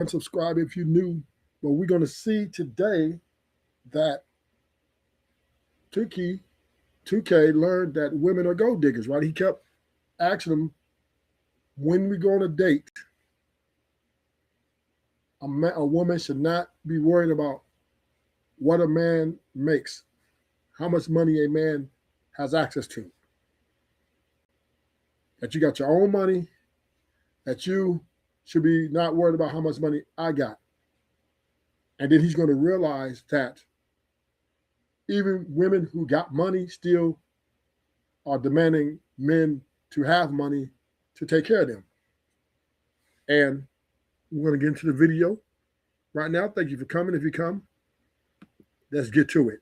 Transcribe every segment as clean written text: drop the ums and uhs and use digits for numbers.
and subscribe if you're new. But we're going to see today that Tukay, Tukay learned that women are gold diggers, right? He kept asking them, when we go on a date, a woman should not be worried about what a man makes, how much money a man has access to. That you got your own money, that you should be not worried about how much money I got. And then he's going to realize that even women who got money still are demanding men to have money to take care of them. And we're going to get into the video right now. Thank you for coming. If you come, let's get to it.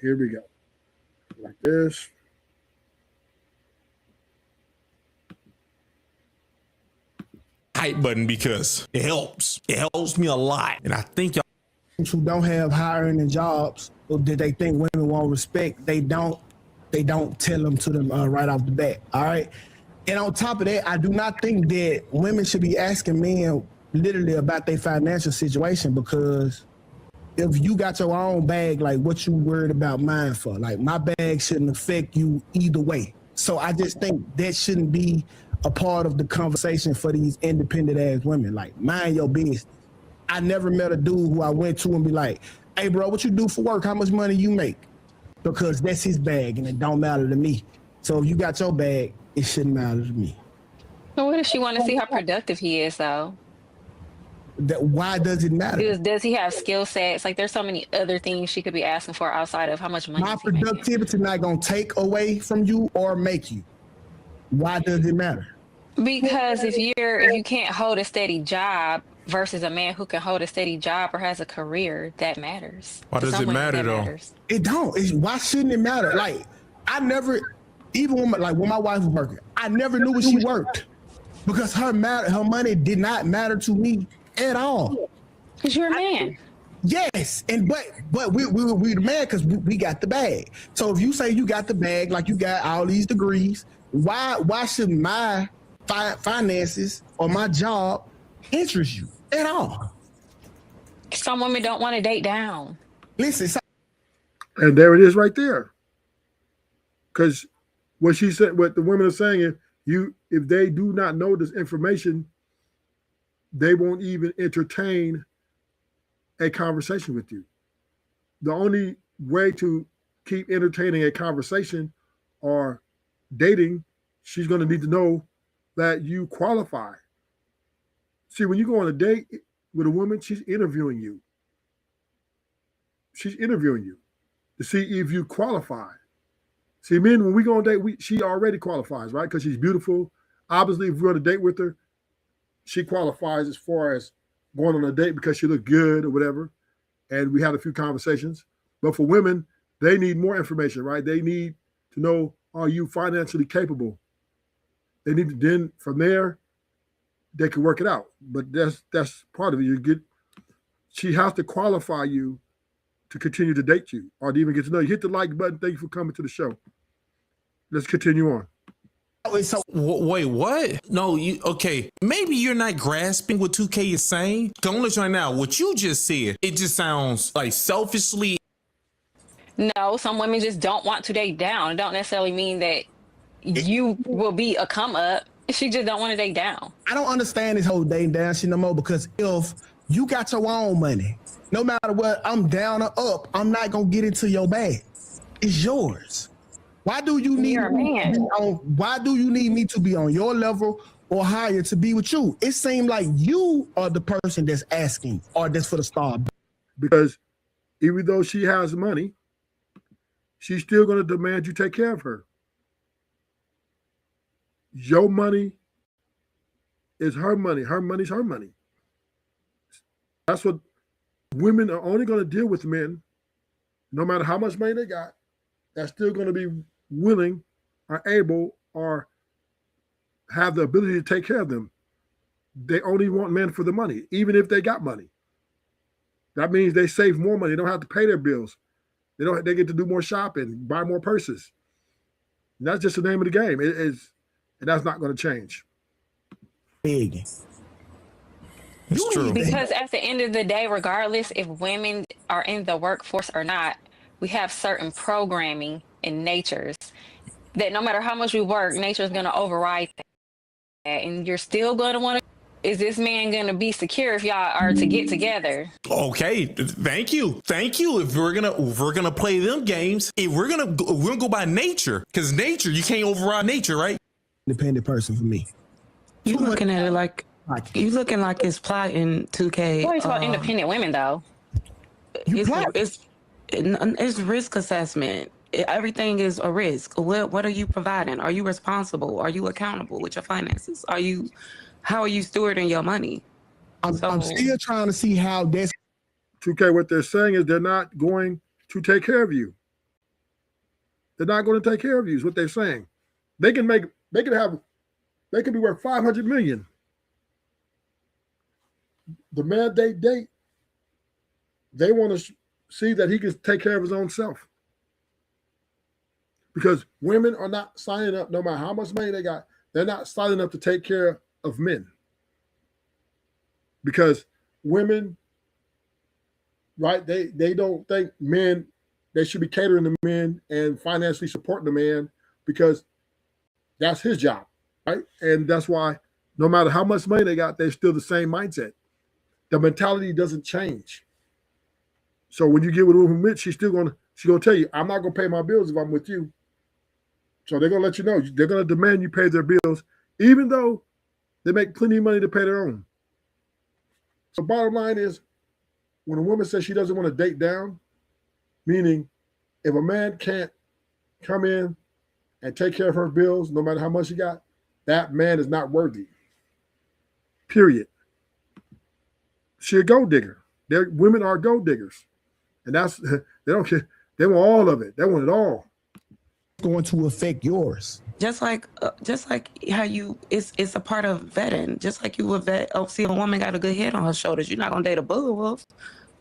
Here we go. Like this. Hype button because it helps. It helps me a lot. And I think y'all who don't have higher earning jobs or did they think women won't respect, they don't tell them to them right off the bat. All right. And on top of that, I do not think that women should be asking men literally about their financial situation, because if you got your own bag, like what you worried about mine for? Like my bag shouldn't affect you either way. So I just think that shouldn't be a part of the conversation for these independent ass women. Like, mind your business. I never met a dude who I went to and be like, hey bro, what you do for work? How much money you make? Because that's his bag and it don't matter to me. So if you got your bag, it shouldn't matter to me. So what if she want to see how productive he is though? Why does it matter? Does he have skill sets? Like there's so many other things she could be asking for outside of how much money. My productivity not gonna take away from you or make you. Why does it matter? Because if you can't hold a steady job versus a man who can hold a steady job or has a career, that matters. Why does it matter though? Matters. It don't. Why shouldn't it matter? Like I never, even when my wife was working, I never knew when she worked because her money did not matter to me at all. Because you're a man. Yes, and but we the man because we got the bag. So if you say you got the bag, like you got all these degrees, why should my finances or my job interest you at all? Some women don't want to date down. Listen, and there it is right there. Because what she said, what the women are saying is, if they do not know this information, they won't even entertain a conversation with you. The only way to keep entertaining a conversation or dating, she's going to need to know that you qualify. See, when you go on a date with a woman, she's interviewing you. She's interviewing you to see if you qualify. See, men, when we go on a date, she already qualifies, right? Because she's beautiful. Obviously, if we're on a date with her, she qualifies as far as going on a date because she looked good or whatever. And we had a few conversations. But for women, they need more information, right? They need to know, are you financially capable? They need to, then from there, they can work it out. But that's part of it. She has to qualify you to continue to date you or to even get to know you. Hit the like button. Thank you for coming to the show. Let's continue on. Wait, what? No, okay. Maybe you're not grasping what Tukay is saying. Don't listen right now. What you just said, it just sounds like selfishly. No, some women just don't want to date down. It don't necessarily mean that you will be a come up. She just don't want to date down. I don't understand this whole dating down shit no more, because if you got your own money, no matter what, I'm down or up, I'm not gonna get into your bag. It's yours. Why do you need why do you need me to be on your level or higher to be with you? It seems like you are the person that's asking, or that's for the star. Because even though she has money, she's still going to demand you take care of her. Your money is her money. Her money's her money. That's what women are only going to deal with men, no matter how much money they got, that's still going to be willing or able or have the ability to take care of them. They only want men for the money, even if they got money. That means they save more money. They don't have to pay their bills. They get to do more shopping, buy more purses. And that's just the name of the game. It is, and that's not going to change. Big. It's true. Because at the end of the day, regardless if women are in the workforce or not, we have certain programming in natures that no matter how much we work, nature is going to override that. And you're still going to want to. Is this man going to be secure if y'all are to get together? Okay, thank you. If we're gonna play them games, if we're gonna go by nature, because nature, you can't override nature, right? Independent person for me. You looking at it like you looking like it's plotting 2K. What about independent women though? It's risk assessment. Everything is a risk. What are you providing? Are you responsible? Are you accountable with your finances? How are you stewarding your money? I'm still trying to see how that's 2K, what they're saying is they're not going to take care of you. They're not going to take care of you is what they're saying. They can be worth 500 million. The man they date, they want to see that he can take care of his own self. Because women are not signing up, no matter how much money they got, they're not signing up to take care of men. Because women, right, they don't think men, they should be catering to men and financially supporting the man because that's his job, right? And that's why no matter how much money they got, they're still the same mindset. The mentality doesn't change. So when you get with a woman, she's gonna tell you, I'm not gonna pay my bills if I'm with you. So they're gonna let you know, they're gonna demand you pay their bills, even though they make plenty of money to pay their own. So bottom line is, when a woman says she doesn't want to date down, meaning if a man can't come in and take care of her bills, no matter how much he got, that man is not worthy. Period. She a gold digger. Women are gold diggers. And that's, they don't care. They want all of it. They want it all. going to affect yours. Just like how it's a part of vetting. Just like you would vet. Oh, see, a woman got a good head on her shoulders. You're not gonna date a bugger wolf.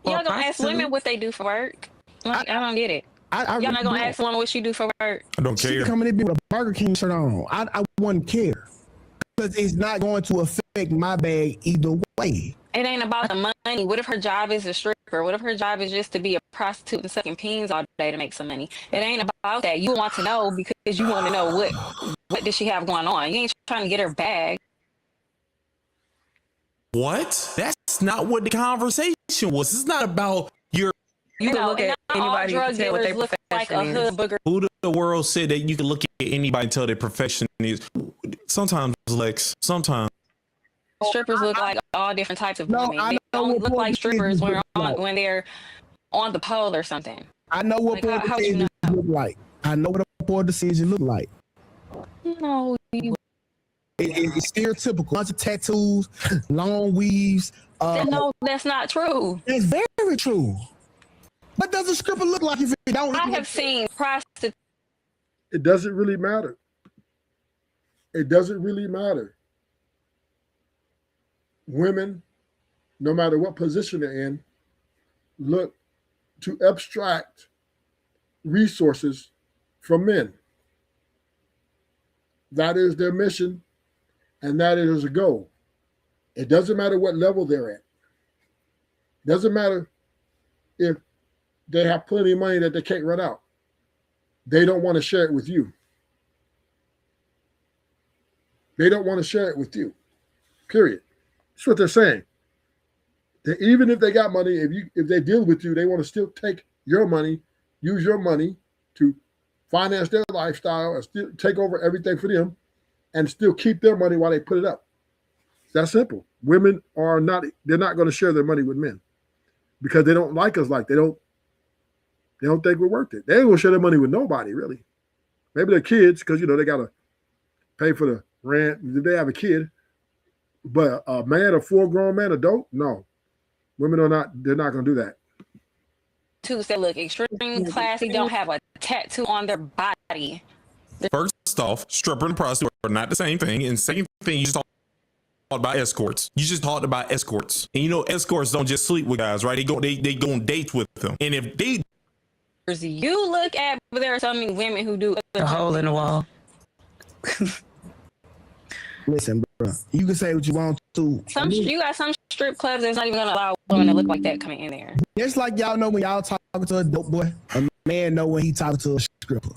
Y'all gonna ask women what they do for work? I don't get it. Y'all not gonna ask a woman what she do for work? I don't care. She coming in with a Burger King shirt on. I wouldn't care because it's not going to affect my bag either way. It ain't about the money. What if her job is a stripper? What if her job is just to be a prostitute and sucking peens all day to make some money? It ain't about that. You want to know because you want to know what does she have going on. You ain't trying to get her bag. What? That's not what the conversation was. It's not about your. You can look at anybody and tell what their profession is. Who the world said that you can look at anybody and tell their profession is? Sometimes, Lex. Sometimes. Strippers look like all different types of women. They don't look like strippers when they're on the pole or something. I know what poor decisions look like. I know what a poor decision look like. No, it's stereotypical. Bunch of tattoos, long weaves. No, that's not true. It's very true. What does a stripper look like if it don't? I have seen prostitutes. It doesn't really matter. It doesn't really matter. Women, no matter what position they're in, look to abstract resources from men. That is their mission, and that is a goal. It doesn't matter what level they're at. It doesn't matter if they have plenty of money that they can't run out. They don't want to share it with you. They don't want to share it with you, period. That's what they're saying. That even if they got money, if they deal with you, they want to still take your money, use your money to finance their lifestyle and still take over everything for them and still keep their money while they put it up. It's that simple. Women they're not going to share their money with men because they don't like us like they don't think we're worth it. They ain't going to share their money with nobody, really. Maybe their kids, because, they got to pay for the rent if they have a kid. But a man, a full-grown man, adult, no. Women they're not going to do that. Tattoos that look extremely classy, don't have a tattoo on their body. First off, stripper and prostitute are not the same thing. And second thing, you just talked about escorts. You just talked about escorts. And escorts don't just sleep with guys, right? They go on dates with them. And if they you look at, but there are so many women who do A hole in the wall. Listen, bro, you can say what you want to. you got some strip clubs that's not even gonna allow women that look like that coming in there. It's like y'all know when y'all talking to a dope boy, a man know when he talking to a stripper.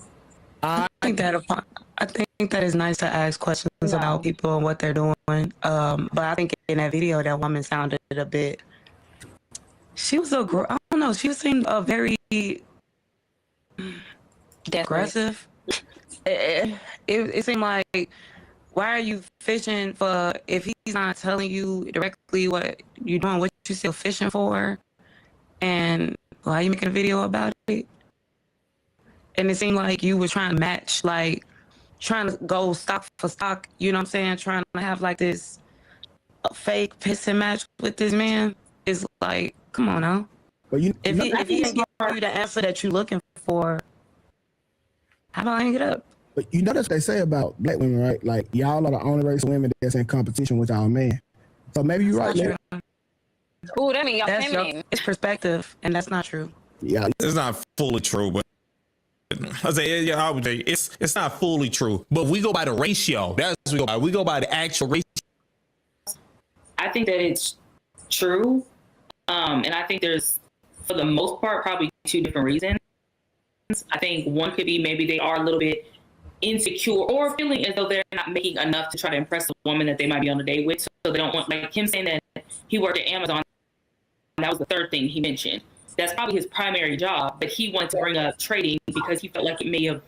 I think that is nice to ask questions about people and what they're doing. But I think in that video, that woman sounded a bit. She was I don't know. She seemed very aggressive. It seemed like, why are you fishing for if he's not telling you directly what you're doing, what you still fishing for, and why are you making a video about it? And it seemed like you were trying to match, like trying to go stock for stock. You know what I'm saying? Trying to have like this fake pissing match with this man. It's like, come on now. But if he didn't give you the answer that you're looking for, how about hang it up? But you know that's what they say about black women, right? Like, y'all are the only race of women that's in competition with y'all men. So maybe you're right. Ooh, that mean y'all That's feminine. it's perspective, and that's not true. Yeah, It's not fully true, but I say, yeah, I would say it's not fully true. But we go by the ratio. That's what we go by. We go by the actual ratio. I think that it's true. And I think there's, for the most part, probably two different reasons. I think one could be maybe they are a little bit insecure or feeling as though they're not making enough to try to impress the woman that they might be on a date with. So they don't want, like him saying that he worked at Amazon. That was the third thing he mentioned. That's probably his primary job, but he wanted to bring up trading because he felt like it may have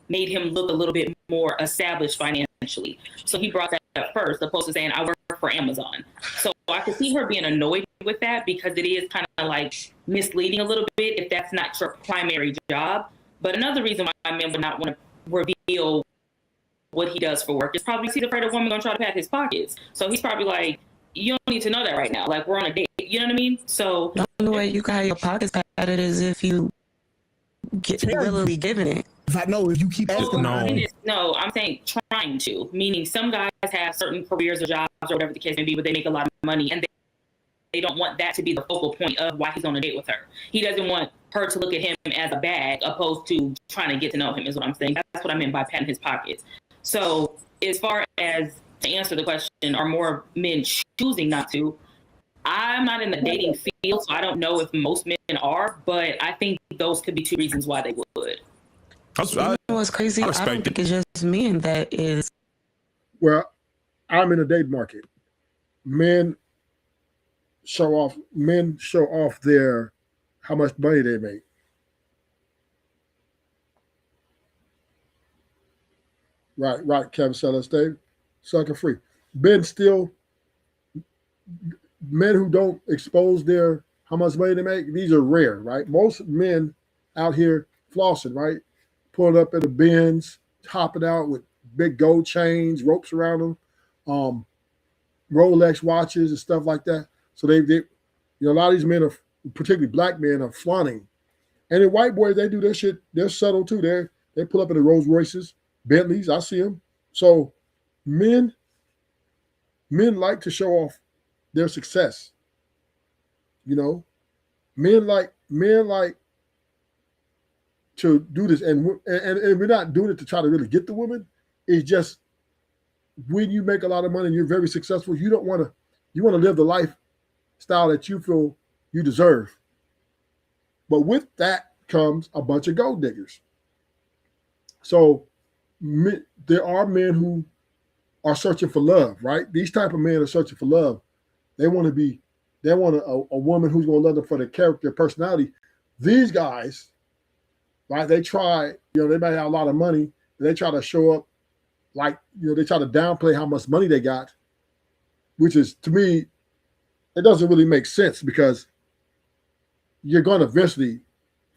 made him look a little bit more established financially. So he brought that up first, opposed to saying, I work for Amazon. So I could see her being annoyed with that because it is kind of like misleading a little bit if that's not your primary job. But another reason why men would not want to reveal what he does for work is probably he's afraid a woman gonna try to pat his pockets. So he's probably like, you don't need to know that right now. Like, we're on a date. You know what I mean? So the only way you can have your pockets patted is if you get willingly giving it. I know if you keep asking. No, I'm saying trying to. Meaning some guys have certain careers or jobs or whatever the case may be, but they make a lot of money and they don't want that to be the focal point of why he's on a date with her. He doesn't want her to look at him as a bag opposed to trying to get to know him is what I'm saying. That's what I meant by patting his pockets. So as far as to answer the question, are more men choosing not to? I'm not in the dating field, so I don't know if most men are, but I think those could be two reasons why they would. You know what's crazy? I don't think it's just men that is. Well, I'm in a date market. Men show off their how much money they make. Right, Kevin Sellers, Dave. Sucker free. Men who don't expose their how much money they make, these are rare, right? Most men out here flossing, right? Pulling up in the Benz, hopping out with big gold chains, ropes around them, Rolex watches and stuff like that. So they a lot of these men are, particularly black men, are flaunting. And the white boys, they do their shit. They're subtle too. They pull up in the Rolls Royces, Bentleys. I see them. So men like to show off their success. Men like to do this, and we're not doing it to try to really get the woman. It's just when you make a lot of money and you're very successful, you want to live the lifestyle that you feel you deserve. But with that comes a bunch of gold diggers. So there are men who are searching for love, right? These type of men are searching for love. They want a woman who's going to love them for their character, personality. These guys, right? They try, they might have a lot of money. They try to show up like, they try to downplay how much money they got, which is, to me, it doesn't really make sense because you're going to eventually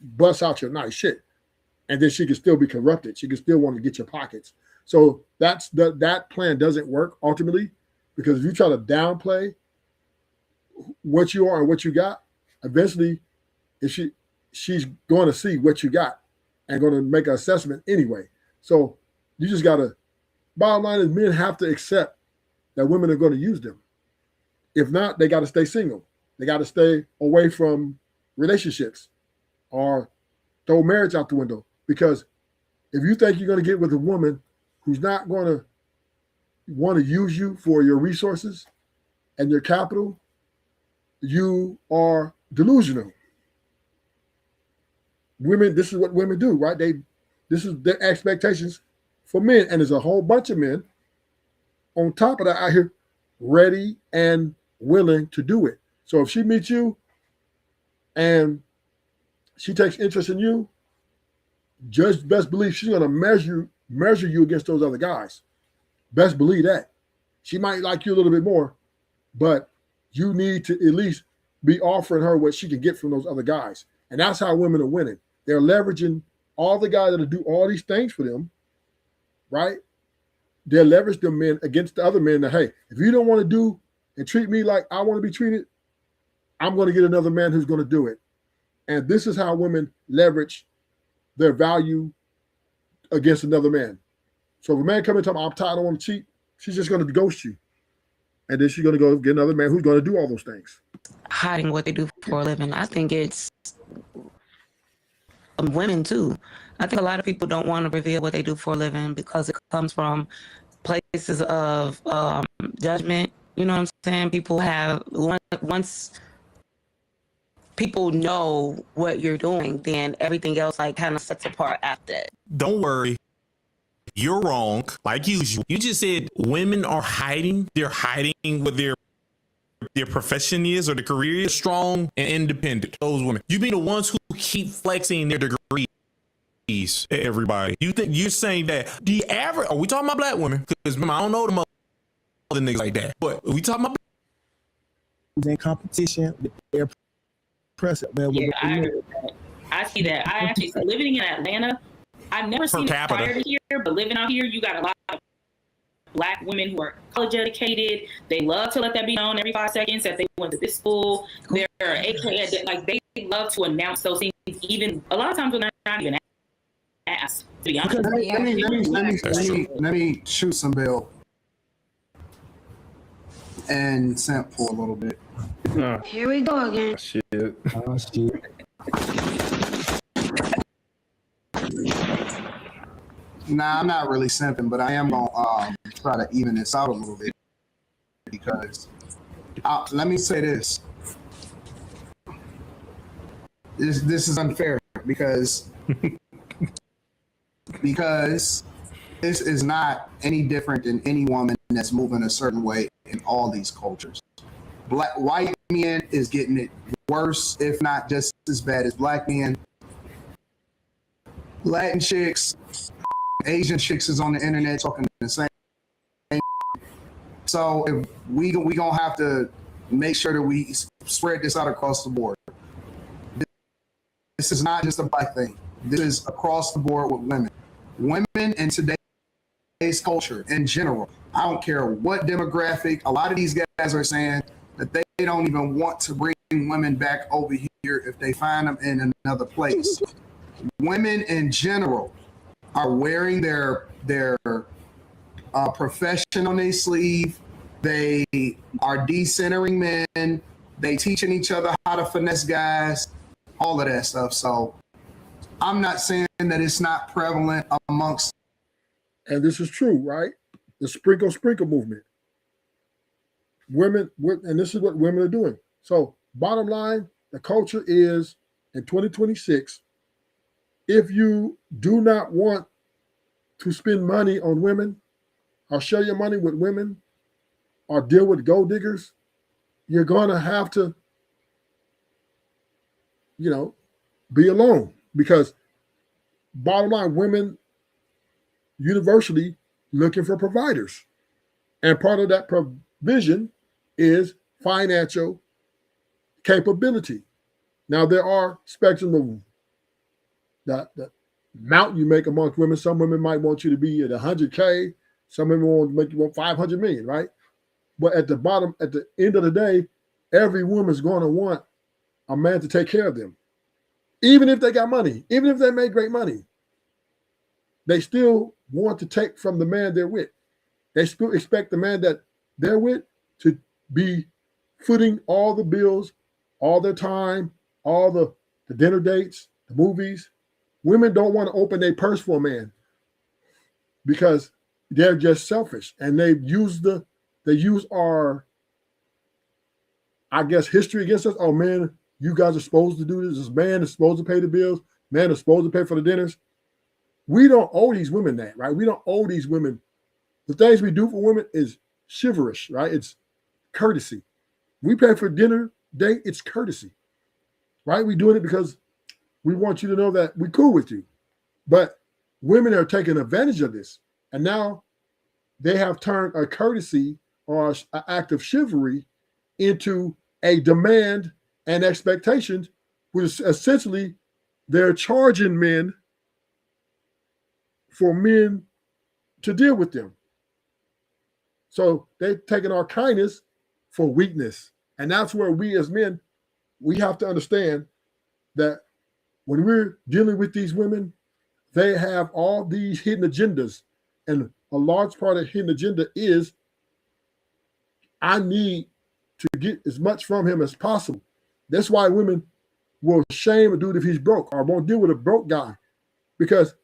bust out your nice shit. And then she can still be corrupted. She can still want to get your pockets. So that plan doesn't work ultimately, because if you try to downplay what you are and what you got, eventually she's going to see what you got and going to make an assessment anyway. So you just got to, bottom line is, men have to accept that women are going to use them. If not, they got to stay single. They got to stay away from relationships or throw marriage out the window. Because if you think you're going to get with a woman who's not going to want to use you for your resources and your capital, you are delusional. Women, this is what women do, right? This is their expectations for men. And there's a whole bunch of men on top of that out here ready and willing to do it. So if she meets you and she takes interest in you, just best believe she's going to measure you against those other guys. Best believe that. She might like you a little bit more, but you need to at least be offering her what she can get from those other guys. And that's how women are winning. They're leveraging all the guys that do all these things for them, right? They'll leverage the men against the other men that, hey, if you don't want to do and treat me like I want to be treated, I'm going to get another man who's going to do it. And this is how women leverage their value against another man. So if a man comes and tells me, I'm tired, I don't want to cheat, she's just going to ghost you. And then she's going to go get another man who's going to do all those things. Hiding what they do for a living. I think it's women too. I think a lot of people don't want to reveal what they do for a living because it comes from places of judgment. You know what I'm saying? People have, once people know what you're doing, then everything else like kind of sets apart after that. Don't worry. You're wrong. Like usual. You just said women are hiding. They're hiding what their profession is or their career is. Strong and independent. Those women. You mean the ones who keep flexing their degrees? Everybody. You think you're saying that the average? Are we talking about black women? Because I don't know the other niggas like that. But are we talking about in competition with their present? Yeah, I agree with that. I see that. I actually living in Atlanta. I've never seen it prior to here, but living out here, you got a lot of black women who are college educated. They love to let that be known every 5 seconds that they went to this school. They're AKA, like they love to announce those things, even a lot of times when they're not even asked. To be honest, let me shoot some bill and simp for a little bit. Here we go again. Shit. Oh, shit. Nah, I'm not really simping, but I am gonna try to even this out a little bit because let me say this. This is unfair because this is not any different than any woman that's moving a certain way in all these cultures. White men is getting it worse, if not just as bad as black men. Latin chicks, Asian chicks is on the internet talking the same. So if we gonna have to make sure that we spread this out across the board. This is not just a black thing. This is across the board with women. Women in today's culture in general. I don't care what demographic. A lot of these guys are saying that they don't even want to bring women back over here if they find them in another place. Women in general are wearing their profession on their sleeve. They are decentering men. They teaching each other how to finesse guys, all of that stuff. So I'm not saying that it's not prevalent amongst. And this is true, right? The sprinkle movement. Women, and this is what women are doing. So bottom line, the culture is in 2026, if you do not want to spend money on women or share your money with women or deal with gold diggers, you're going to have to, be alone. Because bottom line, women universally looking for providers. And part of that provision is financial capability. Now, there are spectrum of the amount you make amongst women. Some women might want you to be at 100K. Some women want to make you want 500 million, right? But at the end of the day, every woman's going to want a man to take care of them. Even if they got money, even if they make great money, they still want to take from the man they're with. They still expect the man that they're with to be footing all the bills, all their time, all the dinner dates, the movies, women don't want to open their purse for a man because they're just selfish, and they use our, I guess, history against us. Oh man, you guys are supposed to do this. This man is supposed to pay the bills. Man is supposed to pay for the dinners. We don't owe these women that, right? We don't owe these women. The things we do for women is chivalrous, right? It's courtesy. We pay for dinner date, it's courtesy, right? We're doing it because we want you to know that we're cool with you. But women are taking advantage of this. And now they have turned a courtesy or an act of chivalry into a demand and expectation, which is essentially they're charging men for men to deal with them. So they're taking our kindness for weakness. And that's where we as men, we have to understand that when we're dealing with these women, they have all these hidden agendas. And a large part of the hidden agenda is, I need to get as much from him as possible. That's why women will shame a dude if he's broke, or won't deal with a broke guy, because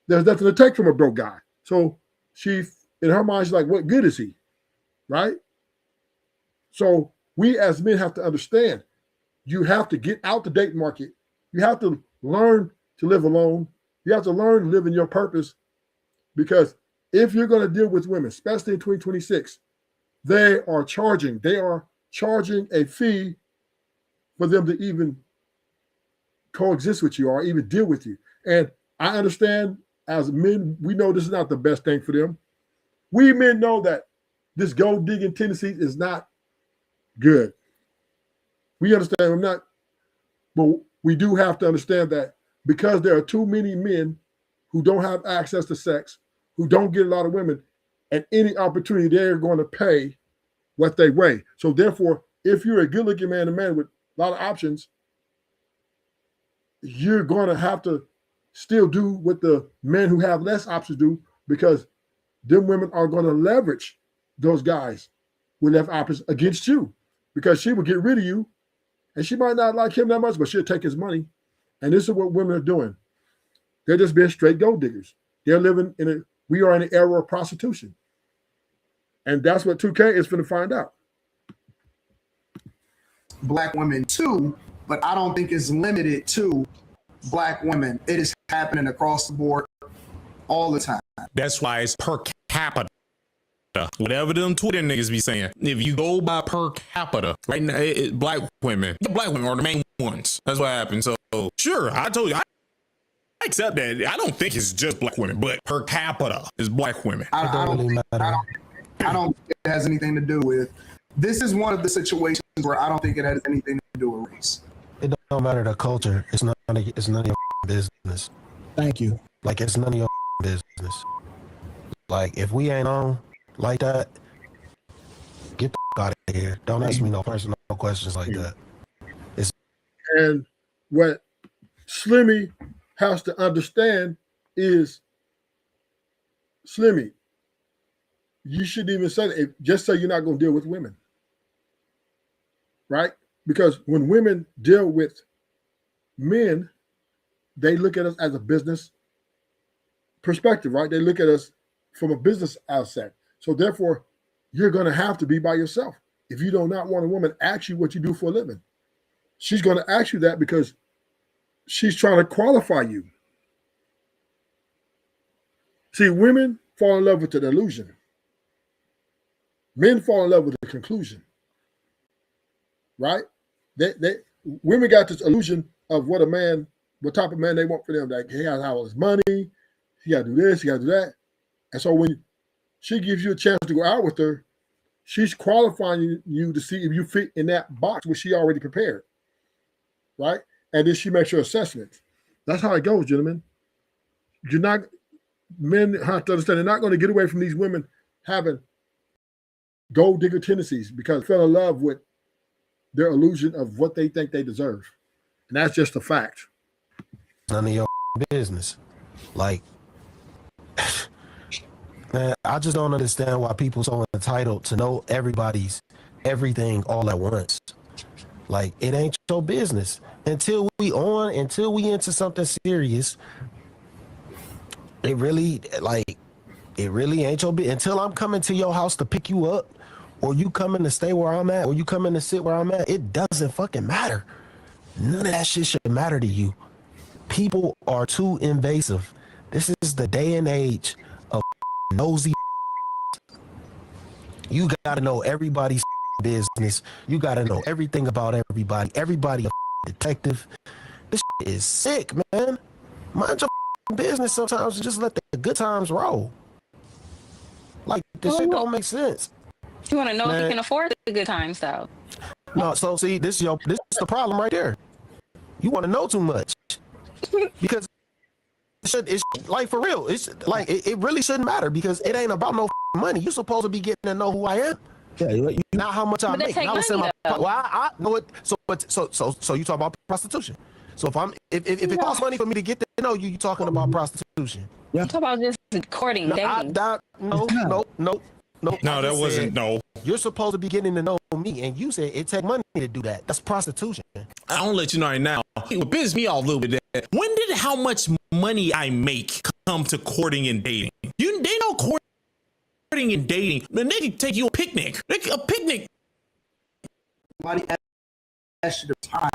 there's nothing to take from a broke guy. So she, in her mind, she's like, what good is he? Right? So we as men have to understand, you have to get out the date market. You have to learn to live alone. You have to learn to live in your purpose, because if you're going to deal with women, especially in 2026, they are charging a fee for them to even coexist with you or even deal with you. And I understand, as men, we know this is not the best thing for them. We men know that this gold digging tendency is not good. We understand, but we do have to understand that because there are too many men who don't have access to sex, who don't get a lot of women, and any opportunity, they're going to pay what they weigh. So therefore, if you're a good-looking man, a man with a lot of options, you're going to have to still do what the men who have less options do, because them women are going to leverage those guys with less options against you, because she will get rid of you, and she might not like him that much, but she'll take his money. And this is what women are doing. They're just being straight gold diggers. They're living we are in an era of prostitution. And that's what Tukay is going to find out. Black women too, but I don't think it's limited to Black women. It is happening across the board all the time. That's why it's per capita. Whatever them Twitter niggas be saying. If you go by per capita, right now, black women are the main ones. That's what happens. So sure, I told you, I accept that. I don't think it's just black women, but per capita is black women. I don't think it has anything to do with. This is one of the situations where I don't think it has anything to do with race. It don't matter the culture. It's none of your business. Thank you. Like, it's none of your business. Like, if we ain't on like that, get the out of here. Don't ask me no personal questions like that. And what Slimmy has to understand is, Slimmy, you shouldn't even say that. Just say you're not going to deal with women, right? Because when women deal with men, they look at us as a business perspective, right? They look at us from a business aspect. So therefore, you're going to have to be by yourself. If you do not want a woman ask you what you do for a living, she's going to ask you that because she's trying to qualify you. See, women fall in love with the illusion. Men fall in love with the conclusion, right? Women got this illusion of what type of man they want for them. Like, he has all his money, he got to do this, he got to do that. And so when she gives you a chance to go out with her, she's qualifying you to see if you fit in that box which she already prepared, right? And then she makes her assessment. That's how it goes, gentlemen. Men have to understand they're not going to get away from these women having gold digger tendencies because they fell in love with their illusion of what they think they deserve. And that's just a fact. None of your business. Like, man, I just don't understand why people so entitled to know everybody's everything all at once. Like, it ain't your business. Until we into something serious, it really ain't your business. Until I'm coming to your house to pick you up, or you coming to stay where I'm at, or you coming to sit where I'm at, it doesn't fucking matter. None of that shit should matter to you. People are too invasive. This is the day and age of nosy. You gotta know everybody's business. You gotta know everything about everybody. Everybody a detective. This shit is sick, man. Mind your business sometimes and just let the good times roll. Like, this shit don't make sense. You want to know if Man. you can afford the good times, though. No, so see, this is the problem right there. You want to know too much because it's like, for real. It's like it really shouldn't matter because it ain't about no money. You're supposed to be getting to know who I am. Yeah, not how much I But they make. take Not what's in money, my. though. Well, I know it. So you talk about prostitution. So if it costs money for me to get to know you, you talking about prostitution. Yeah. Talk about just courting, No, dating. no. No, I that just wasn't. said, No, you're supposed to be getting to know me, and you said it take money to do that. That's prostitution. I don't let you know right now. It pisses me off a little bit. That when did how much money I make come to courting and dating? They know courting and dating. Man, they can take you a picnic. A picnic. Somebody asked you the time.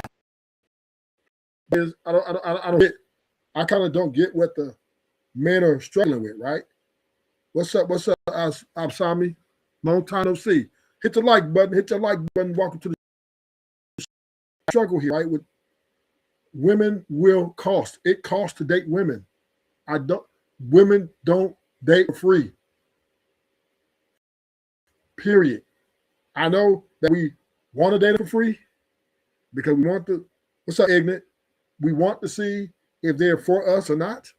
Is I kind of don't get what the men are struggling with, right? What's up, Absami? Long time no see. Hit the like button, hit your like button, welcome to the struggle here, right? With women will cost. It costs to date women. Women don't date for free. Period. I know that we want to date for free because we want to, what's up, Ignorant? We want to see if they're for us or not.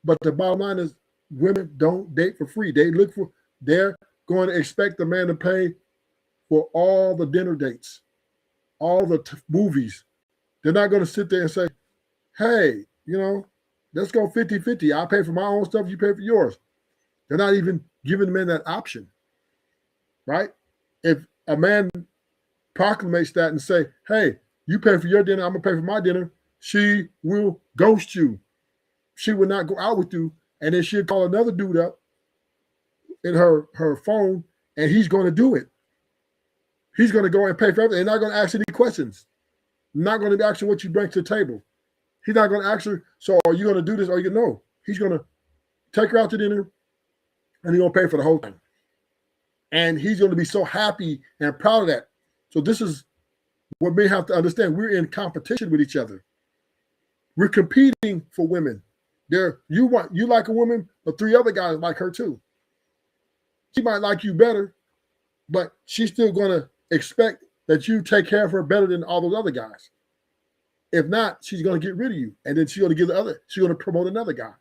But the bottom line is women don't date for free. They're going to expect the man to pay for all the dinner dates, all the movies. They're not going to sit there and say, hey, let's go 50-50. I'll pay for my own stuff, you pay for yours. They're not even giving the men that option, right? If a man proclamates that and say, hey, you pay for your dinner, I'm going to pay for my dinner, she will ghost you. She will not go out with you, and then she'll call another dude up in her phone, and he's going to do it. He's going to go and pay for everything. They're not going to ask any questions. Not going to ask her what you bring to the table. He's not going to ask her, so are you going to do this or you know? He's going to take her out to dinner, and he's going to pay for the whole thing. And he's going to be so happy and proud of that. So this is what men have to understand. We're in competition with each other. We're competing for women. You like a woman, but 3 other guys like her too. She might like you better, but she's still going to expect that you take care of her better than all those other guys. If not, she's going to get rid of you, and then she's going to promote another guy.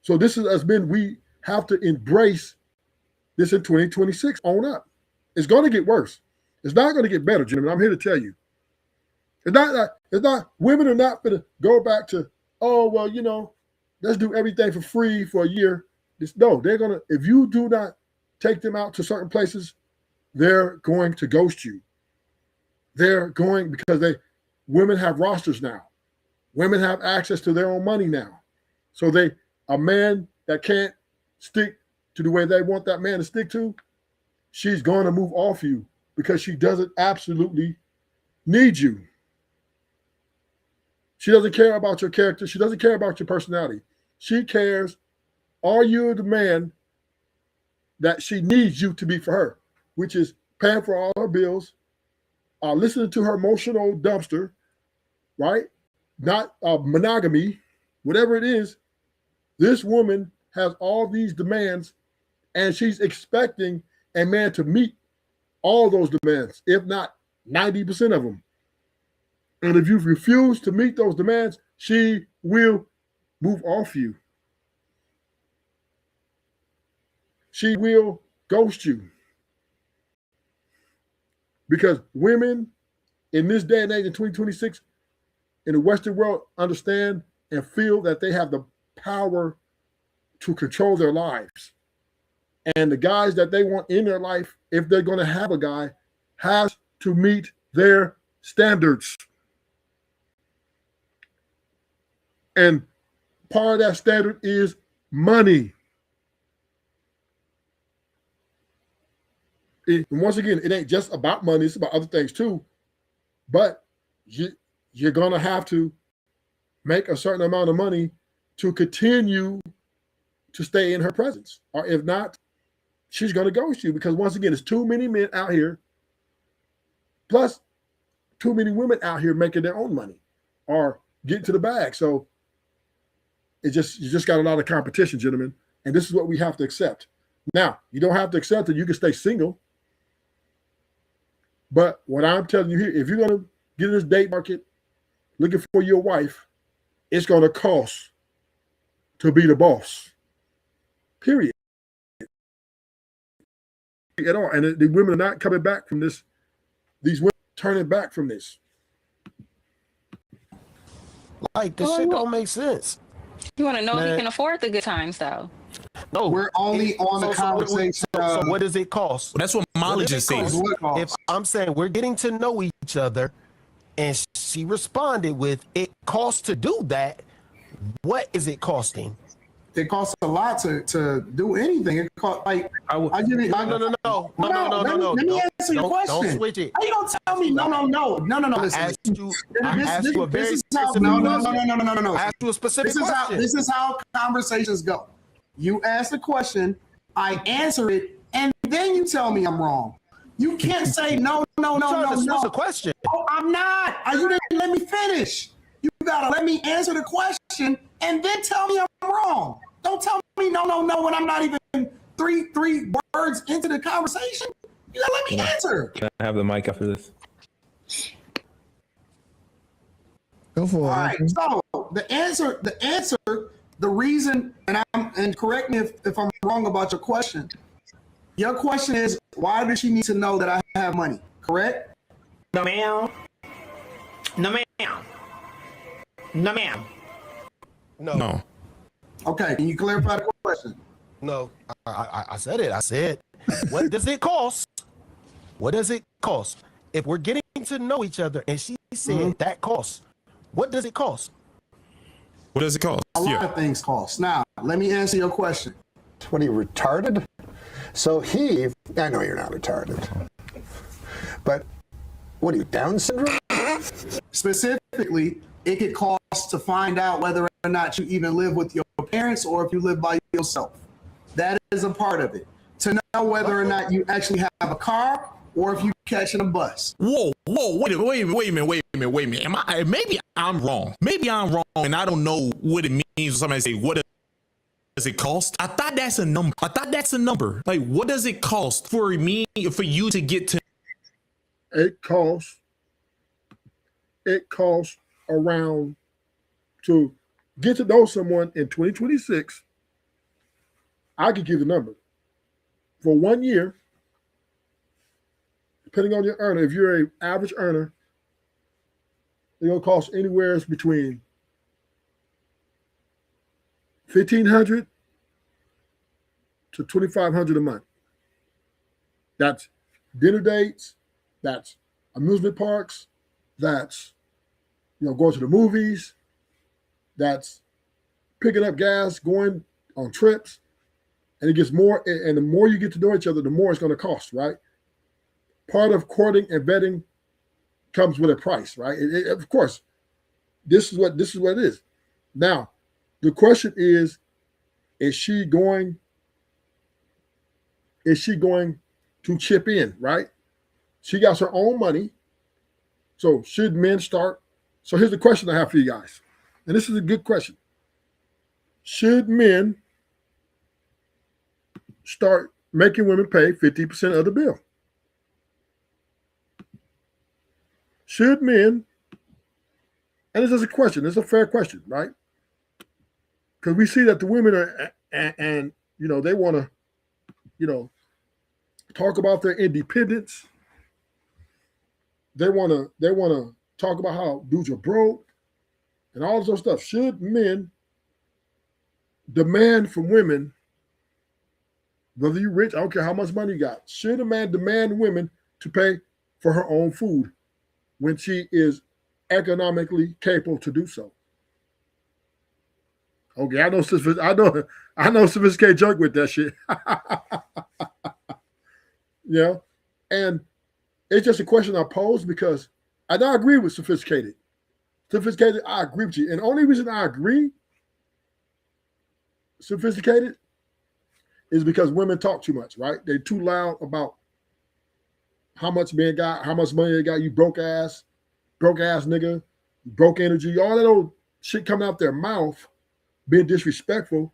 So this is us men. We have to embrace this in 2026. Own up. It's going to get worse. It's not going to get better, gentlemen. I'm here to tell you. It's not. Women are not going to go back to, oh well, let's do everything for free for a year. No, they're gonna. If you do not take them out to certain places, they're going to ghost you. They're going because women have rosters now. Women have access to their own money now. So a man that can't stick to the way they want that man to stick to, she's going to move off you because she doesn't absolutely need you. She doesn't care about your character. She doesn't care about your personality. She cares, are you the man that she needs you to be for her, which is paying for all her bills, listening to her emotional dumpster, right? Not monogamy, whatever it is. This woman has all these demands, and she's expecting a man to meet all those demands, if not 90% of them. And if you refuse to meet those demands, she will move off you. She will ghost you. Because women in this day and age in 2026 in the Western world understand and feel that they have the power to control their lives. And the guys that they want in their life, if they're going to have a guy, has to meet their standards. And part of that standard is money. And once again, it ain't just about money, it's about other things too. But you're going to have to make a certain amount of money to continue to stay in her presence. Or if not, she's going to ghost you, because once again, it's too many men out here, plus too many women out here making their own money or getting to the bag. So you just got a lot of competition, gentlemen. And this is what we have to accept. Now, you don't have to accept it. You can stay single. But what I'm telling you here, if you're going to get in this date market looking for your wife, it's going to cost to be the boss. Period. At all. And the women are not coming back from this. These women turning back from this. Like, this shit don't make sense. You want to know if Man. you can afford the good times, though. No, We're only on the conversation. So what does it cost? That's what Molly What does just it said. cost? If I'm saying we're getting to know each other, and she responded with, "It costs to do that." What is it costing? It costs a lot to do anything. It costs like I give you. No. Let me answer your question. Don't switch it. How you gonna tell me no? Listen. I asked you a very specific no. I asked you a specific question. This is how conversations go. You ask the question, I answer it, and then you tell me I'm wrong. You can't say no. Switch the question. Oh, I'm not. You didn't let me finish. You gotta let me answer the question and then tell me I'm wrong. Don't tell me no when I'm not even three words into the conversation. You gotta let me answer. Can I have the mic after this? Go for it. All right. So the answer, the reason, and correct me if I'm wrong about your question. Your question is, why does she need to know that I have money? Correct? No, ma'am. No, ma'am. No, ma'am. No. Okay. Can you clarify the question? No, I said it. I said, what does it cost? What does it cost? If we're getting to know each other, and she said that costs, what does it cost? What does it cost? A lot of things cost. Now, let me answer your question. What are you, retarded? So I know you're not retarded, but what are you, Down syndrome? Specifically, it could cost to find out whether or not you even live with your parents or if you live by yourself. That is a part of it. To know whether or not you actually have a car or if you catching a bus. Whoa, wait a minute. Maybe I'm wrong. And I don't know what it means when somebody say, what does it cost? I thought that's a number. Like, what does it cost for you to get to? It costs around, to get to know someone in 2026. I could give the number. For 1 year, depending on your earner, if you're an average earner, it's going to cost anywhere between $1,500 to $2,500 a month. That's dinner dates, that's amusement parks, that's going to the movies, that's picking up gas, going on trips, and it gets more. And the more you get to know each other, the more it's going to cost, right? Part of courting and vetting comes with a price, right? Of course, this is what it is. Now, the question is she going to chip in, right? She got her own money. So should men start? So here's the question I have for you guys. And this is a good question. Should men start making women pay 50% of the bill? Should men, and this is a question, it's a fair question, right? Because we see that the women are, and they want to, talk about their independence. They want to talk about how dudes are broke and all this other stuff. Should men demand from women, whether you're rich, I don't care how much money you got, should a man demand women to pay for her own food when she is economically capable to do so. Okay, I know sophisticated jerk with that shit. Yeah. And it's just a question I pose because I don't agree with sophisticated. Sophisticated, I agree with you. And the only reason I agree sophisticated is because women talk too much, right? They're too loud about how much men got, how much money they got, you broke ass nigga, broke energy, all that old shit coming out their mouth, being disrespectful.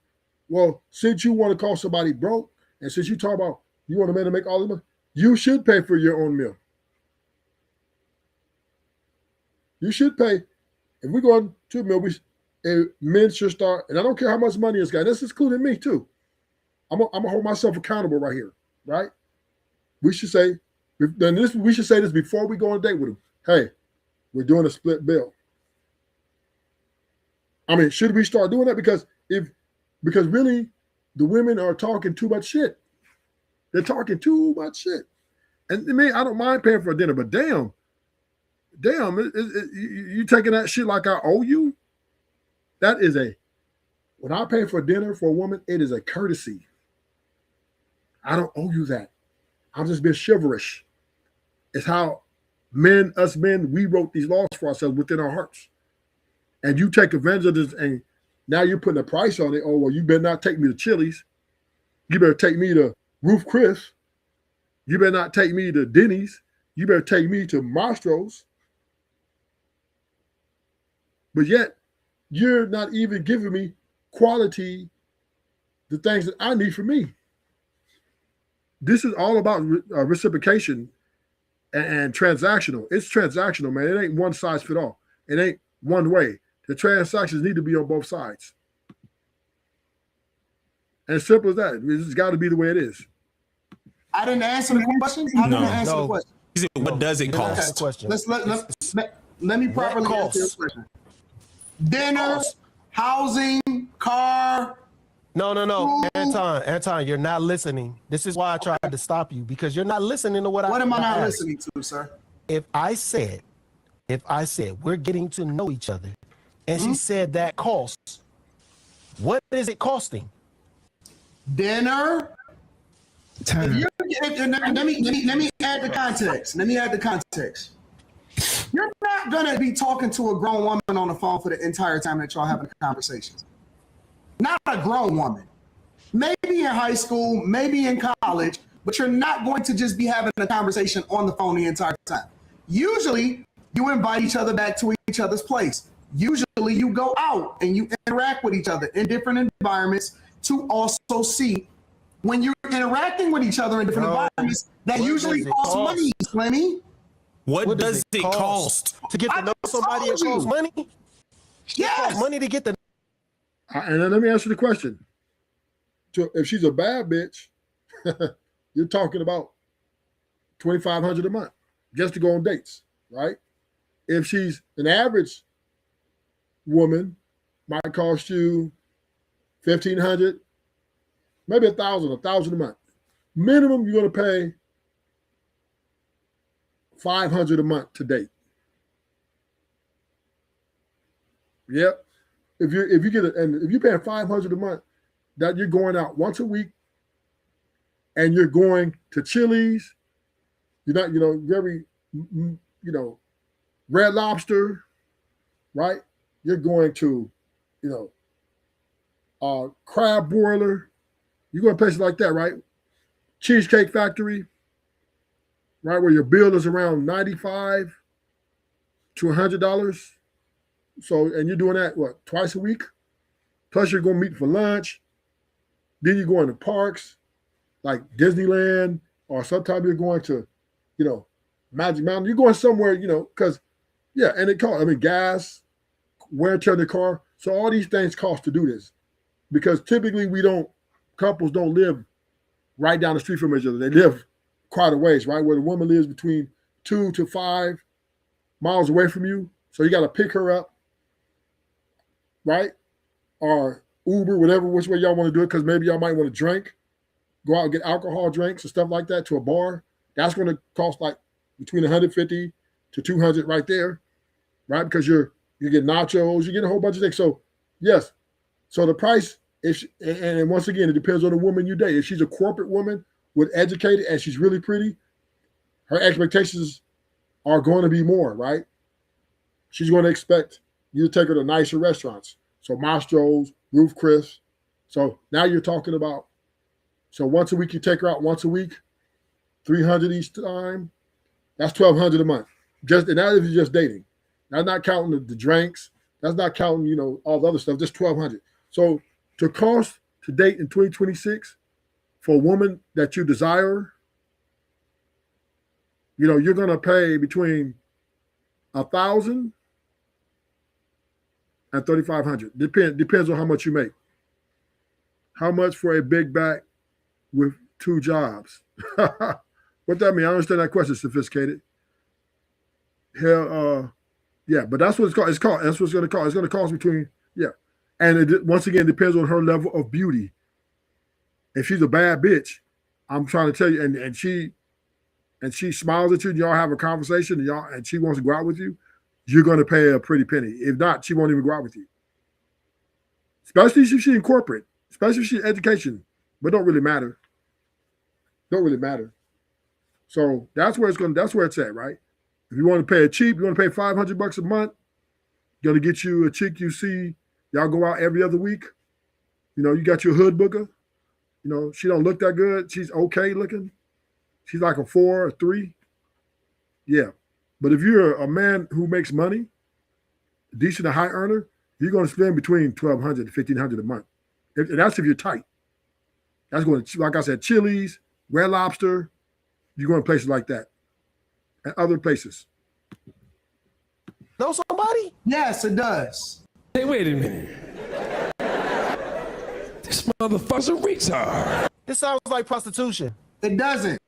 Well, since you want to call somebody broke, and since you talk about you want a man to make all the money, you should pay for your own meal. You should pay. If we're going to a meal, men should start, and I don't care how much money it's got. This is including me too. I'm gonna hold myself accountable right here, right? We should say, we should say this before we go on a date with them. Hey, we're doing a split bill. I mean, should we start doing that? Because really, the women are talking too much shit. They're talking too much shit. And I mean, I don't mind paying for a dinner, but damn, you taking that shit like I owe you? That is when I pay for dinner for a woman, it is a courtesy. I don't owe you that. I'm just being chivalrous. It's how us men, we wrote these laws for ourselves within our hearts. And you take advantage of this, and now you're putting a price on it. Oh, well, you better not take me to Chili's. You better take me to Roof Chris. You better not take me to Denny's. You better take me to Mastro's. But yet, you're not even giving me quality, the things that I need for me. This is all about reciprocation and transactional. It's transactional, man. It ain't one size fit all. It ain't one way. The transactions need to be on both sides. And as simple as that. It's got to be the way it is. I didn't answer the question. I didn't answer the question. He said, what does it cost? Okay. Let me properly answer your question. Dinner, housing, car. No. Anton, you're not listening. This is why I tried to stop you, because you're not listening to what am I not listening to, sir? If I said we're getting to know each other, and she said that costs, what is it costing? Dinner. Let me add the context. You're not gonna be talking to a grown woman on the phone for the entire time that y'all having a conversation. Not a grown woman. Maybe in high school, maybe in college, but you're not going to just be having a conversation on the phone the entire time. Usually, you invite each other back to each other's place. Usually, you go out and you interact with each other in different environments to also see when you're interacting with each other in different environments, that usually costs money, Slimmy. What does it cost? To get to know somebody, it costs money? Yes. It costs money to get to. And then let me answer the question. So if she's a bad bitch, you're talking about $2,500 a month just to go on dates, right? If she's an average woman, might cost you $1,500, maybe $1,000 a month. Minimum, you're going to pay $500 a month to date. Yep. If you get it, and if you're paying $500 a month, that you're going out once a week, and you're going to Chili's. You're not, very, Red Lobster, right? You're going to, Crab Broiler. You're going to places like that, right? Cheesecake Factory, right? Where your bill is around $95 to $100. So, and you're doing that, what, twice a week? Plus you're going to meet for lunch. Then you're going to parks like Disneyland, or sometimes you're going to, Magic Mountain. You're going somewhere, because, and it costs, gas, wear and tear in the car. So all these things cost to do this, because typically couples don't live right down the street from each other. They live quite a ways, right? Where the woman lives between 2 to 5 miles away from you. So you got to pick her up, right? Or Uber, whatever, which way y'all want to do it, because maybe y'all might want to drink, go out and get alcohol drinks and stuff like that to a bar. That's going to cost like between 150 to 200 right there, right? Because you get nachos, you get a whole bunch of things. So yes, so the price, and once again, it depends on the woman you date. If she's a corporate woman with educated and she's really pretty, her expectations are going to be more, right? She's going to expect you to take her to nicer restaurants. So Mastro's, Roof Chris. So now you're talking about, so once a week you take her out once a week, 300 each time. That's 1,200 a month. Just, and that if you're just dating. That's not counting the drinks. That's not counting, you know, all the other stuff. Just 1,200. So to cost to date in 2026 for a woman that you desire, you know, you're gonna pay between 1,000 and 3,500. Depends on how much you make. How much for a big back with 2 jobs? What that mean? I understand that question, sophisticated. Hell, yeah, but that's what it's called. That's what it's going to cost. It's going to cost between, yeah. And it, once again, depends on her level of beauty. If she's a bad bitch, I'm trying to tell you, and she smiles at you, and y'all have a conversation, and she wants to go out with you, you're going to pay a pretty penny. If not, she won't even go out with you. Especially if she's in corporate, especially if she's in education, but don't really matter. Don't really matter. So that's where it's at, right? If you want to pay it cheap, you want to pay $500 a month, gonna get you a chick you see, y'all go out every other week. You know, you got your hood booker. You know, she don't look that good. She's okay looking. She's like a 4 or 3. Yeah. But if you're a man who makes money, decent and high earner, you're gonna spend between $1,200 to $1,500 a month. And that's if you're tight. That's going to, like I said, Chili's, Red Lobster. You're going to places like that and other places. Know somebody? Yes, it does. Hey, wait a minute. This motherfucker's a retard. This sounds like prostitution. It doesn't.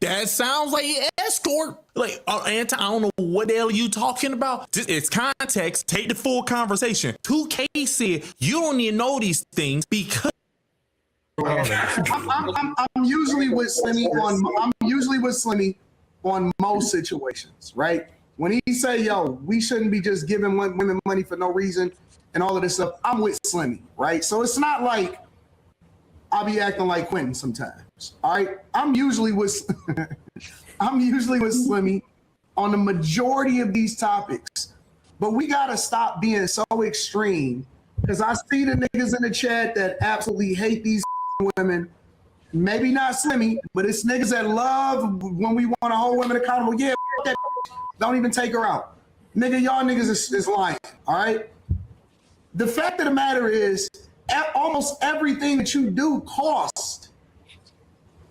That sounds like an escort. Like, Anton, I don't know what the hell you talking about. It's context. Take the full conversation. Tukay said you don't need to know these things because I'm usually with Slimmy on most situations, right? When he say, "Yo, we shouldn't be just giving women money for no reason," and all of this stuff, I'm with Slimmy, right? So it's not like I'll be acting like Quentin sometimes. All right, I'm usually with Slimmy on the majority of these topics, but we gotta stop being so extreme because I see the niggas in the chat that absolutely hate these women. Maybe not Slimmy, but it's niggas that love when we want to hold women accountable. Yeah, that don't even take her out. Nigga, y'all niggas is lying, all right? The fact of the matter is, almost everything that you do costs.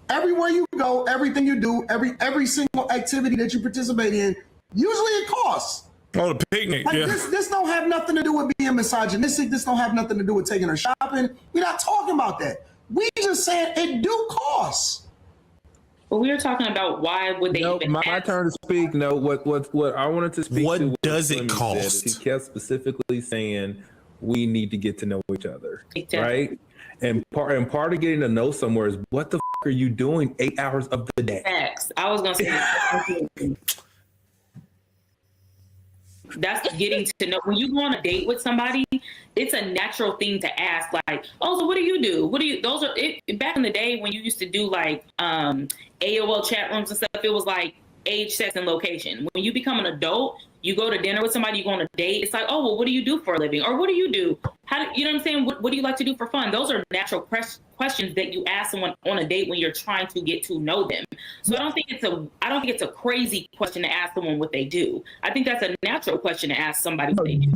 Everywhere you go, everything you do, every single activity that you participate in, usually it costs. Oh, the picnic, like yeah. This don't have nothing to do with being misogynistic. This don't have nothing to do with taking her shopping. We're not talking about that. We just saying it do cost. But we were talking about why would they even my ask? turn to speak. No, what I wanted to speak what to does it Slimmy said cost? is he kept specifically saying we need to get to know each other, Exactly. right? And part of getting to know somewhere is what the are you doing 8 hours of the day? Facts. I was gonna say that's getting to know. When you go on a date with somebody, it's a natural thing to ask, like, "Oh, so what do you do? What do you?" Those are it. Back in the day when you used to do like AOL chat rooms and stuff, it was like age, sex, and location. When you become an adult, you go to dinner with somebody, you go on a date. It's like, "Oh, well, what do you do for a living?" Or "What do you do? You know what I'm saying? What do you like to do for fun?" Those are natural questions that you ask someone on a date when you're trying to get to know them. So I don't think it's a crazy question to ask someone what they do. I think that's a natural question to ask somebody what they do.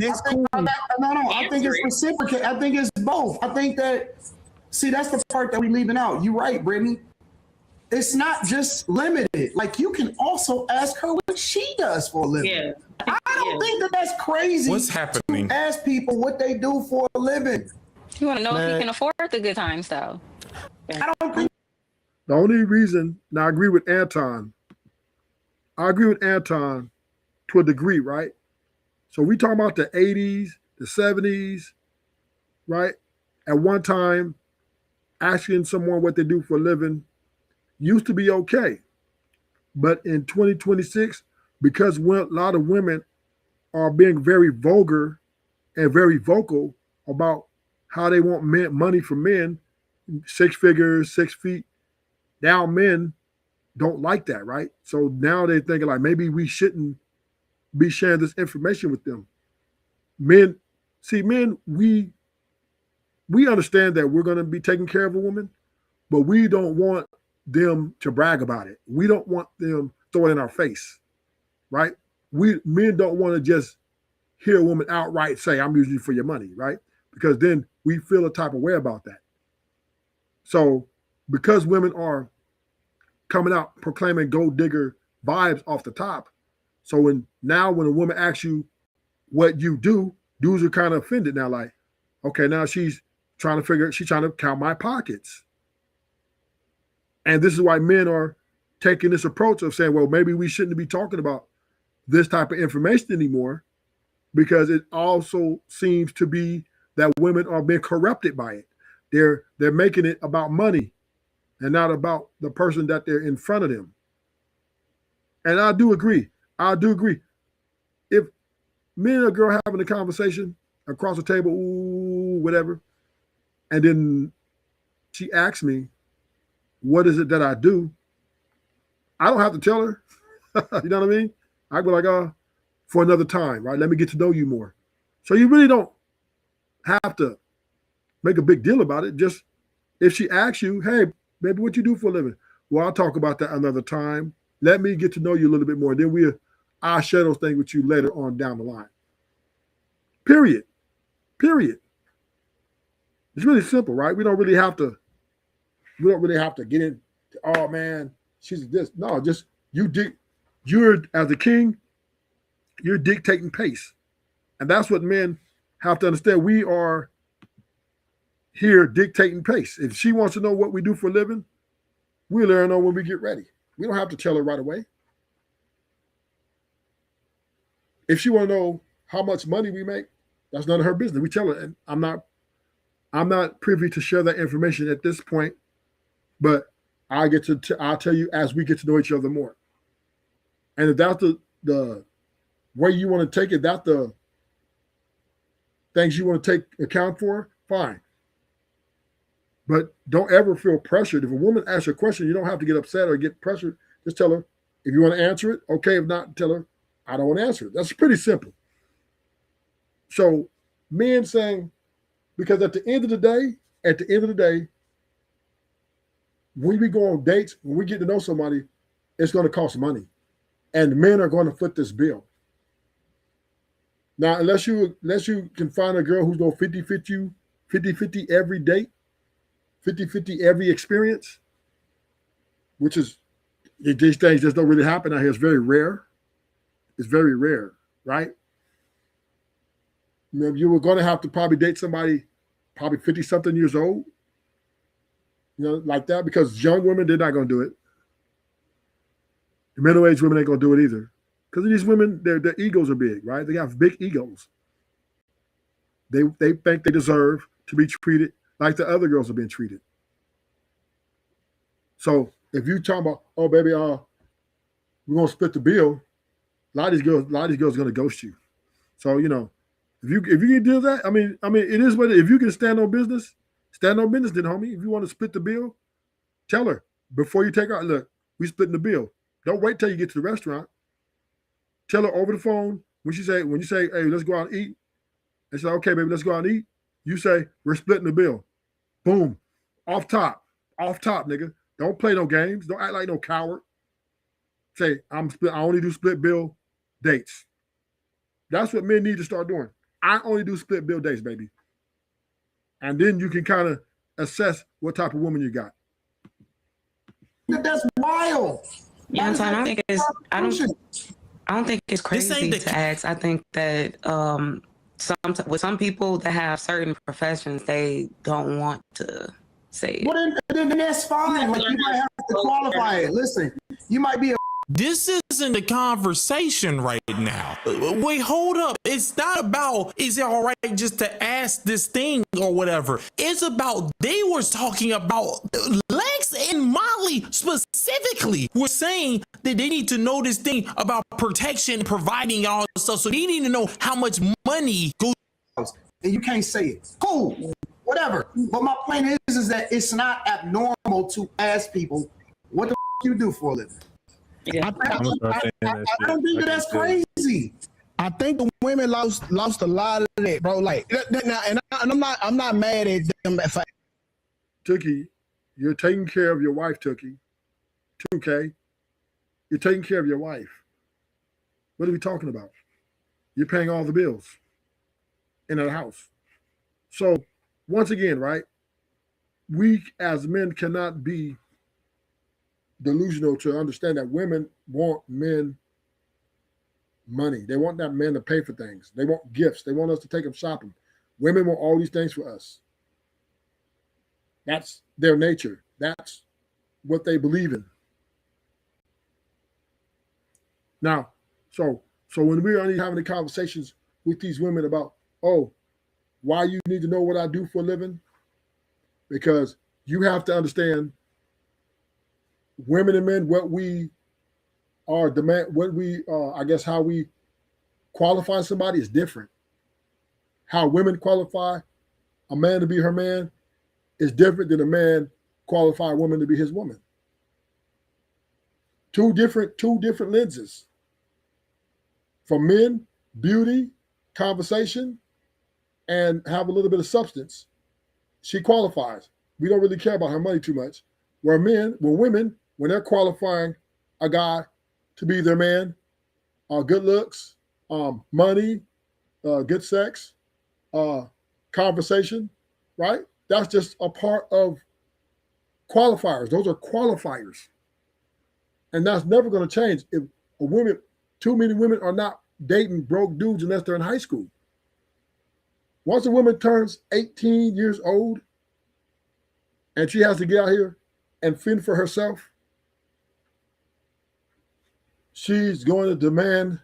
I think it's reciprocal. I think it's both. I think that, see, that's the part that we leaving out. You're right, Brittany. It's not just limited. Like, you can also ask her what she does for a living. Yeah. I don't think that that's crazy. What's happening? To ask people what they do for a living. You want to know if you can afford the good times, though. I don't think. The only reason, now I agree with Anton. I agree with Anton to a degree, right? So we talking about the 80s, the 70s, right? At one time, asking someone what they do for a living used to be okay. But in 2026, because a lot of women are being very vulgar and very vocal about how they want money from men, 6 figures, 6 feet. Now men don't like that, right? So now they're thinking like maybe we shouldn't be sharing this information with them. Men, we understand that we're going to be taking care of a woman, but we don't want them to brag about it. We don't want them throw it in our face, right? Men don't want to just hear a woman outright say, "I'm using you for your money," right? Because then we feel a type of way about that. So because women are coming out proclaiming gold digger vibes off the top, so when a woman asks you what you do, dudes are kind of offended now, like, okay, now she's trying to count my pockets. And this is why men are taking this approach of saying, well, maybe we shouldn't be talking about this type of information anymore, because it also seems to be that women are being corrupted by it. They're making it about money and not about the person that they're in front of them. And I do agree. If me and a girl having a conversation across the table, ooh, whatever, and then she asks me, what is it that I do? I don't have to tell her. You know what I mean? I go like, for another time, right? Let me get to know you more. So you really don't have to make a big deal about it. Just if she asks you, hey, baby, what you do for a living? Well, I'll talk about that another time. Let me get to know you a little bit more. Then I'll share those things with you later on down the line. Period. It's really simple, right? We don't really have to get into, oh man, she's this. No, just you're as a king, you're dictating pace. And that's what men have to understand. We are here dictating pace. If she wants to know what we do for a living, we'll let her know when we get ready. We don't have to tell her right away. If she want to know how much money we make, that's none of her business. We tell her, and I'm not privy to share that information at this point, but I'll tell you as we get to know each other more. And if that's the way you want to take it, that's the things you want to take account for, fine. But don't ever feel pressured. If a woman asks you a question, you don't have to get upset or get pressured. Just tell her, if you want to answer it, okay. If not, tell her, I don't want to answer it. That's pretty simple. So men saying, because at the end of the day, when we go on dates, when we get to know somebody, it's going to cost money. And men are going to foot this bill. Now, unless you can find a girl who's going to 50-50 every date, 50-50 every experience, which is, these things just don't really happen out here. It's very rare. It's very rare, right? You were going to have to probably date somebody probably 50-something years old, like that, because young women, they're not going to do it. The middle-aged women ain't going to do it either. Because these women, their egos are big, right? They have big egos. They think they deserve to be treated like the other girls are being treated. So if you talking about, oh baby, we're gonna split the bill, a lot of these girls are gonna ghost you. So if you can do that, I mean, it is what it is. If you can stand on business, then, homie. If you want to split the bill, tell her before you take her out. Look, we splitting the bill. Don't wait till you get to the restaurant. Tell her over the phone when you say, hey, let's go out and eat. And say, okay, baby, let's go out and eat. You say, we're splitting the bill. Boom. Off top, nigga. Don't play no games. Don't act like no coward. Say, I only do split bill dates. That's what men need to start doing. I only do split bill dates, baby. And then you can kind of assess what type of woman you got. That's wild. Yeah, so I don't think it's crazy to ask. I think that with some people that have certain professions, they don't want to say it. Well, then that's fine. Like, you might have to qualify it. Listen, you might be a. This isn't a conversation right now. Wait, hold up. It's not about, is it all right just to ask this thing or whatever? It's about, they were talking about Lex and Molly we specifically were saying that they need to know this thing about protection, providing all this stuff. So they need to know how much money goes. And you can't say it. Cool, whatever. But my point is that it's not abnormal to ask people, what the you do for a living? Yeah. I don't think that's crazy. I think the women lost a lot of that, bro. Like, and I'm not mad at them. Tukay, you're taking care of your wife, Tukay. Tukay, you're taking care of your wife. What are we talking about? You're paying all the bills in the house. So once again, right, we as men cannot be delusional to understand that women want men money. They want that man to pay for things. They want gifts. They want us to take them shopping. Women want all these things for us. That's their nature. That's what they believe in. Now, so when we're only having the conversations with these women about, oh, why you need to know what I do for a living? Because you have to understand, women and men, what we are demand, what we I guess how we qualify somebody is different. How women qualify a man to be her man is different than a man qualify a woman to be his woman. Two different lenses. For men, beauty, conversation, and have a little bit of substance. She qualifies. We don't really care about her money too much. Where women, when they're qualifying a guy to be their man, good looks, money, good sex, conversation, right? That's just a part of qualifiers. Those are qualifiers. And that's never going to change. If too many women are not dating broke dudes unless they're in high school. Once a woman turns 18 years old and she has to get out here and fend for herself, she's going to demand,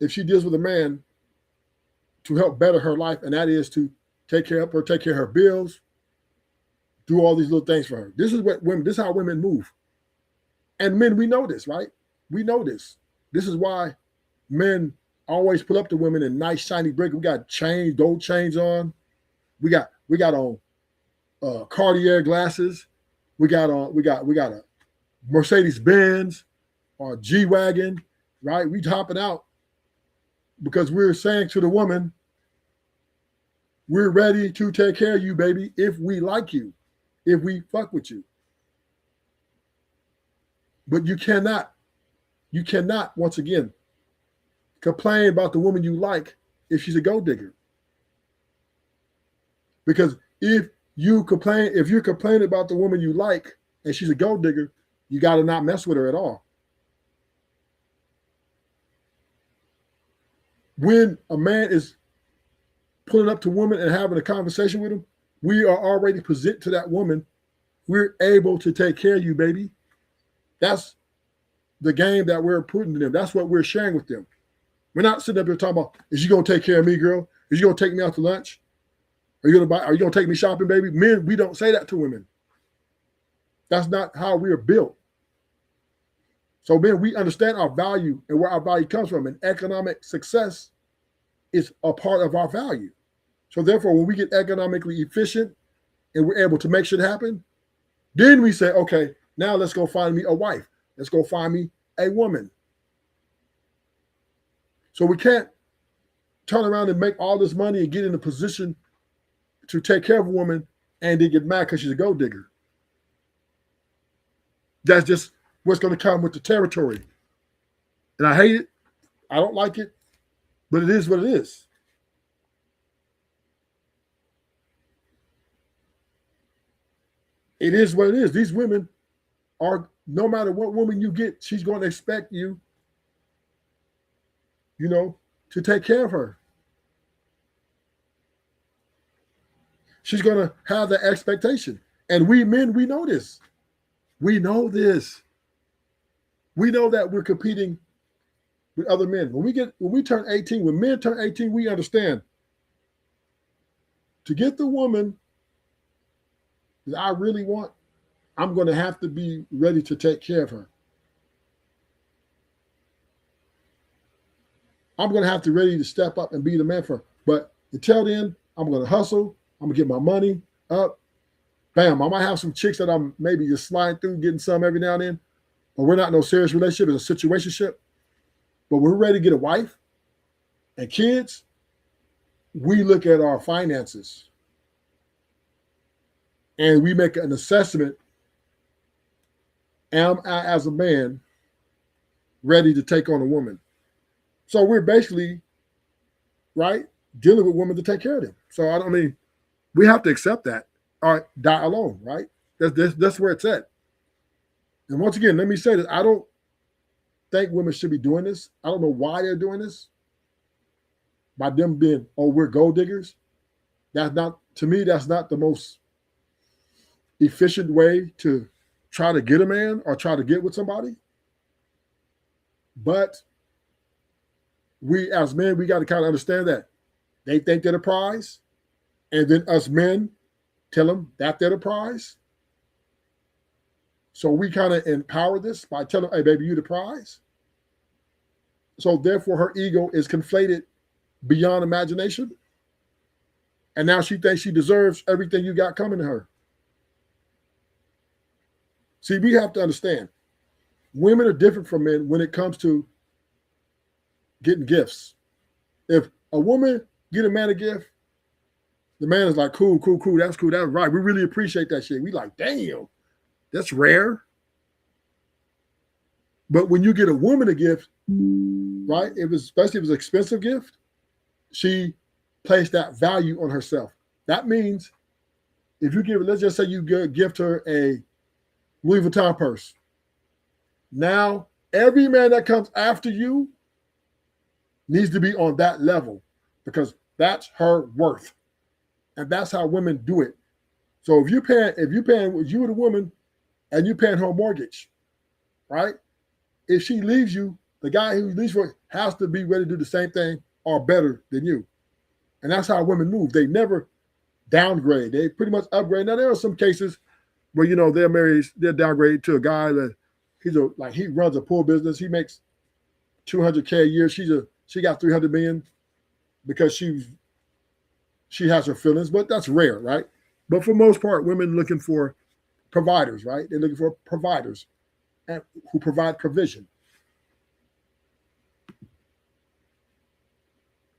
if she deals with a man, to help better her life, and that is to take care of her bills, do all these little things for her. This is how women move. And men, we know this, right? We know this. This is why men always pull up to women in nice shiny brick. We got chains, gold chains on. We got on Cartier glasses. We got a Mercedes Benz or G-Wagon, right? We hopping out because we're saying to the woman, we're ready to take care of you, baby, if we like you, if we fuck with you. But you cannot, once again, complain about the woman you like if she's a gold digger. Because if you're complaining about the woman you like and she's a gold digger, you got to not mess with her at all. When a man is pulling up to a woman and having a conversation with him, we are already present to that woman, we're able to take care of you, baby. That's the game that we're putting to them. That's what we're sharing with them. We're not sitting up here talking about, is you gonna take care of me, girl? Is you gonna take me out to lunch? Are you gonna take me shopping, baby? Men, we don't say that to women. That's not how we are built. So men, we understand our value and where our value comes from, and economic success is a part of our value. So therefore, when we get economically efficient and we're able to make shit happen, then we say, okay, now let's go find me a wife. Let's go find me a woman. So we can't turn around and make all this money and get in a position to take care of a woman and then get mad because she's a gold digger. That's just what's going to come with the territory. And I hate it. I don't like it, but it is what it is. It is what it is. These women are, no matter what woman you get, she's going to expect you, to take care of her. She's going to have that expectation. And we men, we know this. We know this. We know that we're competing with other men. When we turn 18, when men turn 18, we understand to get the woman that I really want, I'm going to have to be ready to take care of her. I'm going to have to ready to step up and be the man for her. But until then, I'm going to hustle. I'm going to get my money up. Bam. I might have some chicks that I'm maybe just sliding through, getting some every now and then. But we're not in no serious relationship. It's a situationship. But we're ready to get a wife and kids. We look at our finances and we make an assessment. Am I, as a man, ready to take on a woman? So we're basically, right, dealing with women to take care of them. So I mean, we have to accept that or die alone, right? That's where it's at. And once again, let me say that I don't think women should be doing this. I don't know why they're doing this. By them being, oh, we're gold diggers. That's not, to me, that's not the most efficient way to try to get a man or try to get with somebody. But we as men, we got to kind of understand that they think they're the prize. And then us men tell them that they're the prize. So we kind of empower this by telling them, hey, baby, you the prize. So therefore her ego is conflated beyond imagination. And now she thinks she deserves everything you got coming to her. See, we have to understand, women are different from men when it comes to getting gifts. If a woman get a man a gift, the man is like, cool, that's cool, that's right. We really appreciate that shit. We like, damn, that's rare. But when you get a woman a gift, right, especially if it was an expensive gift, she placed that value on herself. That means if you give, let's just say you gift her a Louis Vuitton purse. Now, every man that comes after you needs to be on that level because that's her worth. And that's how women do it. So if you're paying you the woman and you're paying her mortgage, right? If she leaves you, the guy who leaves for has to be ready to do the same thing or better than you. And that's how women move. They never downgrade. They pretty much upgrade. Now, there are some cases where, you know, they're downgraded to a guy that he runs a pool business. He makes $200K a year. She got 300 million because she has her feelings, but that's rare, right? But for most part, women looking for providers, right? They're looking for providers and who provide provision.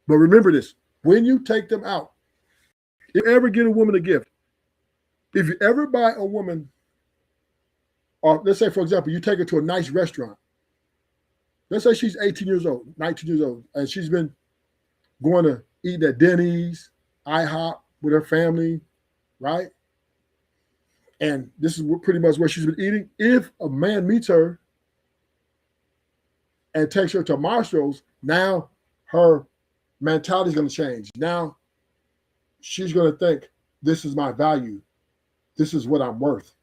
But remember this, when you take them out, if you ever get a woman a gift, if you ever buy a woman, or let's say, for example, you take her to a nice restaurant. Let's say she's 18 years old, 19 years old, and she's been going to eat at Denny's, IHOP with her family, right? And this is pretty much where she's been eating. If a man meets her and takes her to Marshalls, now her mentality is going to change. Now she's going to think, this is my value. This is what I'm worth.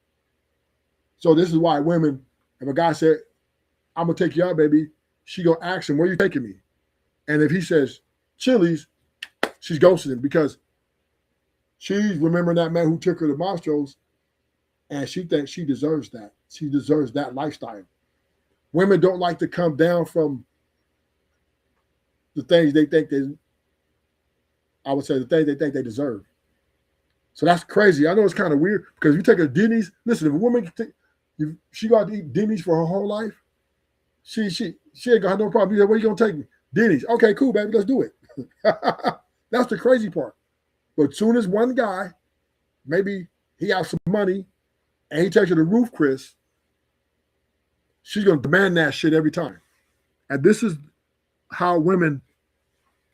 So this is why women, if a guy said, I'm going to take you out, baby, she going to ask him, where you taking me? And if he says Chili's, she's ghosting him because she's remembering that man who took her to Mastro's and she thinks she deserves that. She deserves that lifestyle. Women don't like to come down from the things they think the things they think they deserve. So that's crazy. I know it's kind of weird because if you take a Denny's, listen, if a woman if she got to eat Denny's for her whole life, she ain't gonna have no problem. You say, where you gonna take me? Denny's. Okay, cool, baby, let's do it. That's the crazy part. But soon as one guy, maybe he has some money and he takes her to Roof Chris, she's gonna demand that shit every time. And this is how women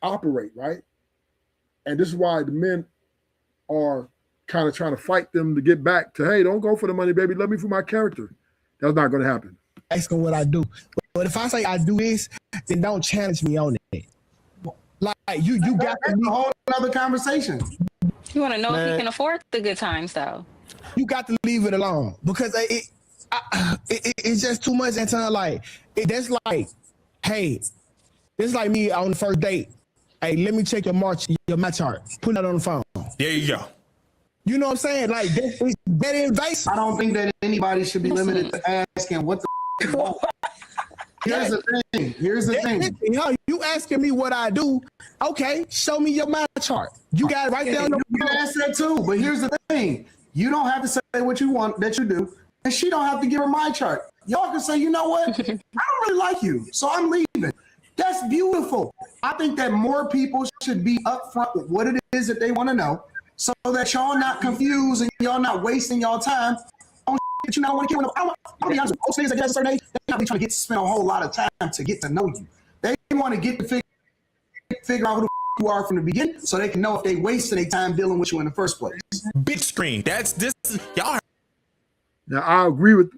operate, right? And this is why the men are kind of trying to fight them to get back to, hey, don't go for the money, baby. Love me for my character. That's not going to happen. Asking what I do. But if I say I do this, then don't challenge me on it. Like you got that's a whole other conversation. You want to know if you can afford the good times, though. You got to leave it alone because it's just too much. And time like that's like, hey, this is like me on the first date. Hey, let me check your my chart. Put that on the phone. There you go. You know what I'm saying? Like it's very invasive. I don't think that anybody should be limited to asking what the f- you want. Here's the thing. Here's the thing. Yo, you asking me what I do? Okay, show me your mind chart. You got it right there. You can ask that too, but here's the thing. You don't have to say what you want that you do, and she don't have to give her my chart. Y'all can say, you know what? I don't really like you, so I'm leaving. That's beautiful. I think that more people should be upfront with what it is that they want to know, so that y'all not confused and y'all not wasting y'all time on that you not want to kill. I'll be honest with most niggas that get a certain age, they not be trying to spend a whole lot of time to get to know you. They want to get to figure out who the you are from the beginning, so they can know if they wasting their time dealing with you in the first place. Big screen. That's this. Y'all. Now I agree with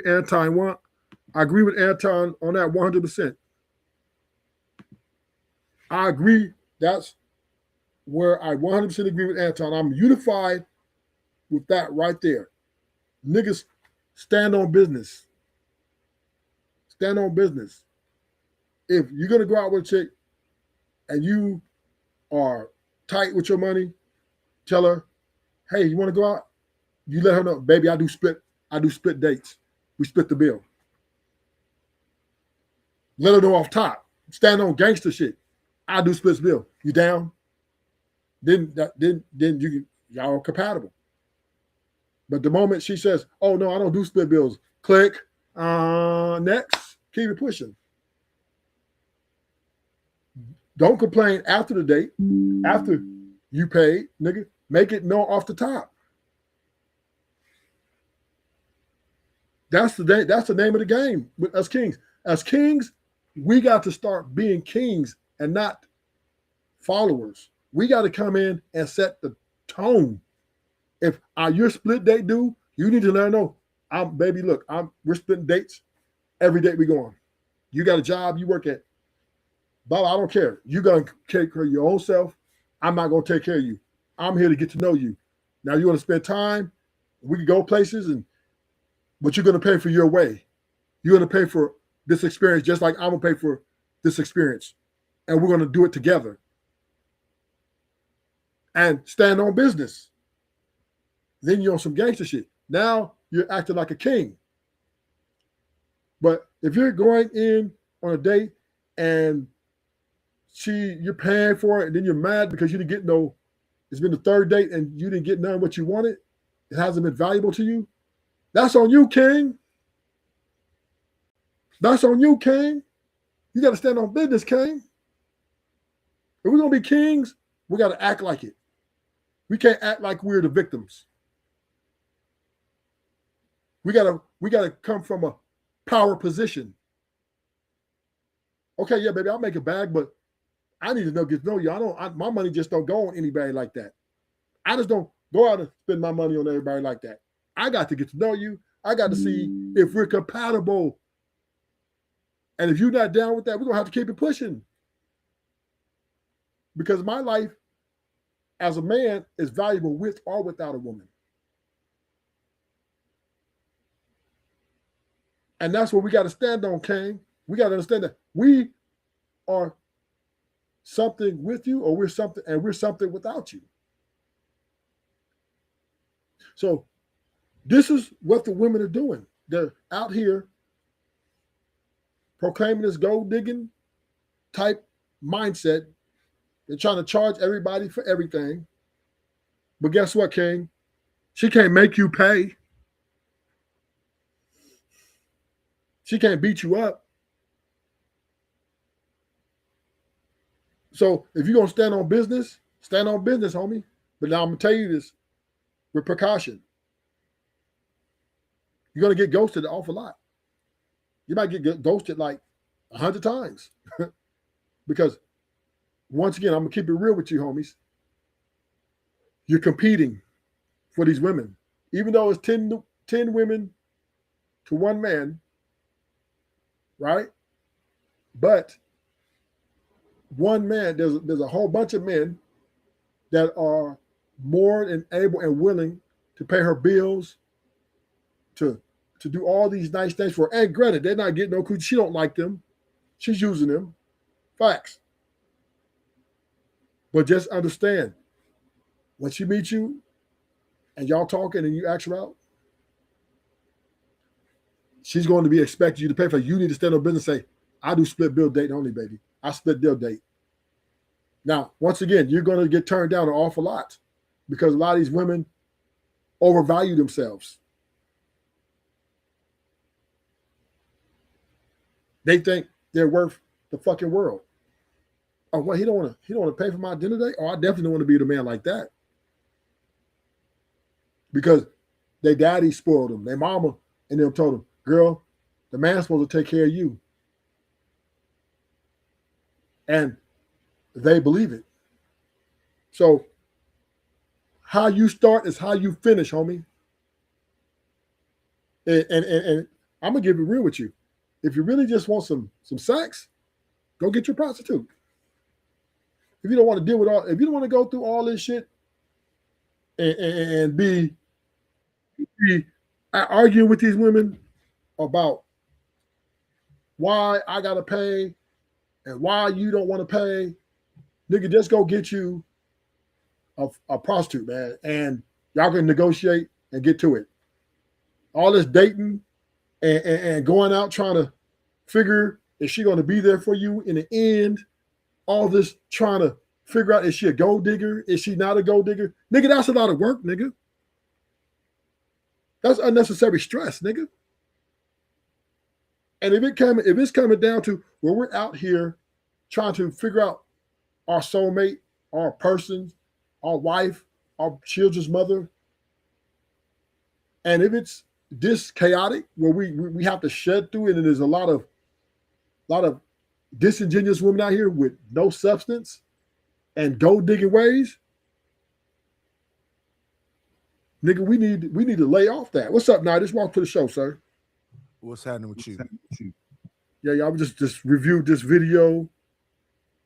Anton. I agree with Anton on that 100%. I agree. That's where I 100% agree with Anton. I'm unified with that right there. Niggas, stand on business. Stand on business. If you're gonna go out with a chick and you are tight with your money, tell her, hey, you want to go out? You let her know, baby, I do split dates. We split the bill. Let her know off top. Stand on gangster shit. I do split bill. You down? Then y'all are compatible. But the moment she says, oh no, I don't do split bills, click, next, keep it pushing. Don't complain after the date, after you paid, nigga. Make it known off the top. That's the name of the game with us kings. As kings, we got to start being kings and not followers. We got to come in and set the tone. If you're split date dude, you need to let her know, we're splitting dates every date we go on. You got a job you work at. Baba, I don't care. You're going to take care of your own self. I'm not going to take care of you. I'm here to get to know you. Now you want to spend time? We can go places, but you're going to pay for your way. You're going to pay for this experience just like I'm going to pay for this experience. And we're going to do it together. And stand on business. Then you're on some gangster shit. Now you're acting like a king. But if you're going in on a date and you're paying for it, and then you're mad because you didn't get it's been the third date and you didn't get none of what you wanted, it hasn't been valuable to you, that's on you, king. That's on you, king. You got to stand on business, king. If we're going to be kings, we got to act like it. We can't act like we're the victims. We gotta come from a power position. Okay, yeah, baby, I'll make a bag, but I need to get to know you. My money just don't go on anybody like that. I just don't go out and spend my money on everybody like that. I got to get to know you. I got to see if we're compatible. And if you're not down with that, we're going to have to keep it pushing. Because my life as a man is valuable with or without a woman. And that's what we got to stand on, King. We got to understand that we are something with you, or we're something without you. So this is what the women are doing. They're out here proclaiming this gold digging type mindset. They're trying to charge everybody for everything. But guess what, King? She can't make you pay. She can't beat you up. So if you're going to stand on business, homie. But now I'm going to tell you this with precaution. You're going to get ghosted an awful lot. You might get ghosted like 100 times. Because once again, I'm going to keep it real with you, homies. You're competing for these women. Even though it's 10 women to one man, right? But one man, there's a whole bunch of men that are more than able and willing to pay her bills, to do all these nice things for her. And granted, they're not getting no coochie. She don't like them. She's using them. Facts. But just understand, when she meets you and y'all talking and you ask her out, she's going to be expecting you to pay for it. You need to stand on business and say, I do split bill date only, baby. I split bill date. Now, once again, you're going to get turned down an awful lot because a lot of these women overvalue themselves. They think they're worth the fucking world. Oh, well, he don't want to pay for my dinner date. Oh, I definitely don't want to be with a man like that. Because their daddy spoiled them, their mama and them told them, girl, the man's supposed to take care of you. And they believe it. So how you start is how you finish, homie. And I'm gonna give it real with you. If you really just want some sex, go get your prostitute. If you don't want to deal with if you don't want to go through all this shit and be arguing with these women about why I gotta pay and why you don't want to pay, nigga, just go get you a prostitute, man, and y'all can negotiate and get to it. All this dating and going out trying to figure is she going to be there for you in the end? All this trying to figure out, is she a gold digger? Is she not a gold digger? Nigga, that's a lot of work, nigga. That's unnecessary stress, nigga. And if it's coming down to where we're out here trying to figure out our soulmate, our person, our wife, our children's mother, and if it's this chaotic where we have to shed through it, and there's a lot of disingenuous women out here with no substance and gold digging ways, nigga, we need to lay off that. What's up, Nidus? Welcome to the show, sir. What's happening with you? Yeah, I just reviewed this video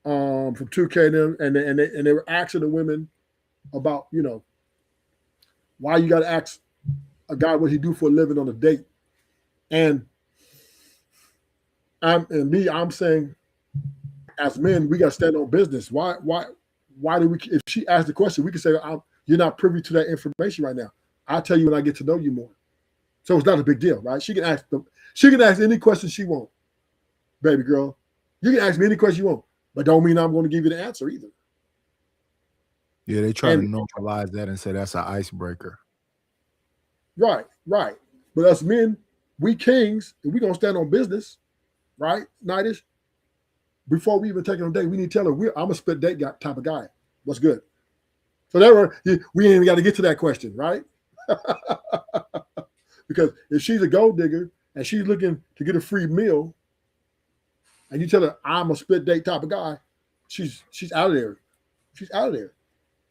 from Tukay and they were asking the women about, you know, why you got to ask a guy what he do for a living on a date. And I'm saying, as men, we got to stand on business. Why do we? If she asked the question, we can say, you're not privy to that information right now. I'll tell you when I get to know you more. So it's not a big deal, right? She can ask any question she wants, baby girl. You can ask me any question you want, but don't mean I'm going to give you the answer either. Yeah, they try to normalize that and say that's an icebreaker. Right. But us men, we kings, and we gonna stand on business, right? Nightish. Before we even take it on a date, we need to tell her I'm a split date guy, type of guy. What's good? So that we ain't even got to get to that question, right? Because if she's a gold digger and she's looking to get a free meal, and you tell her I'm a split date type of guy, she's out of there. She's out of there.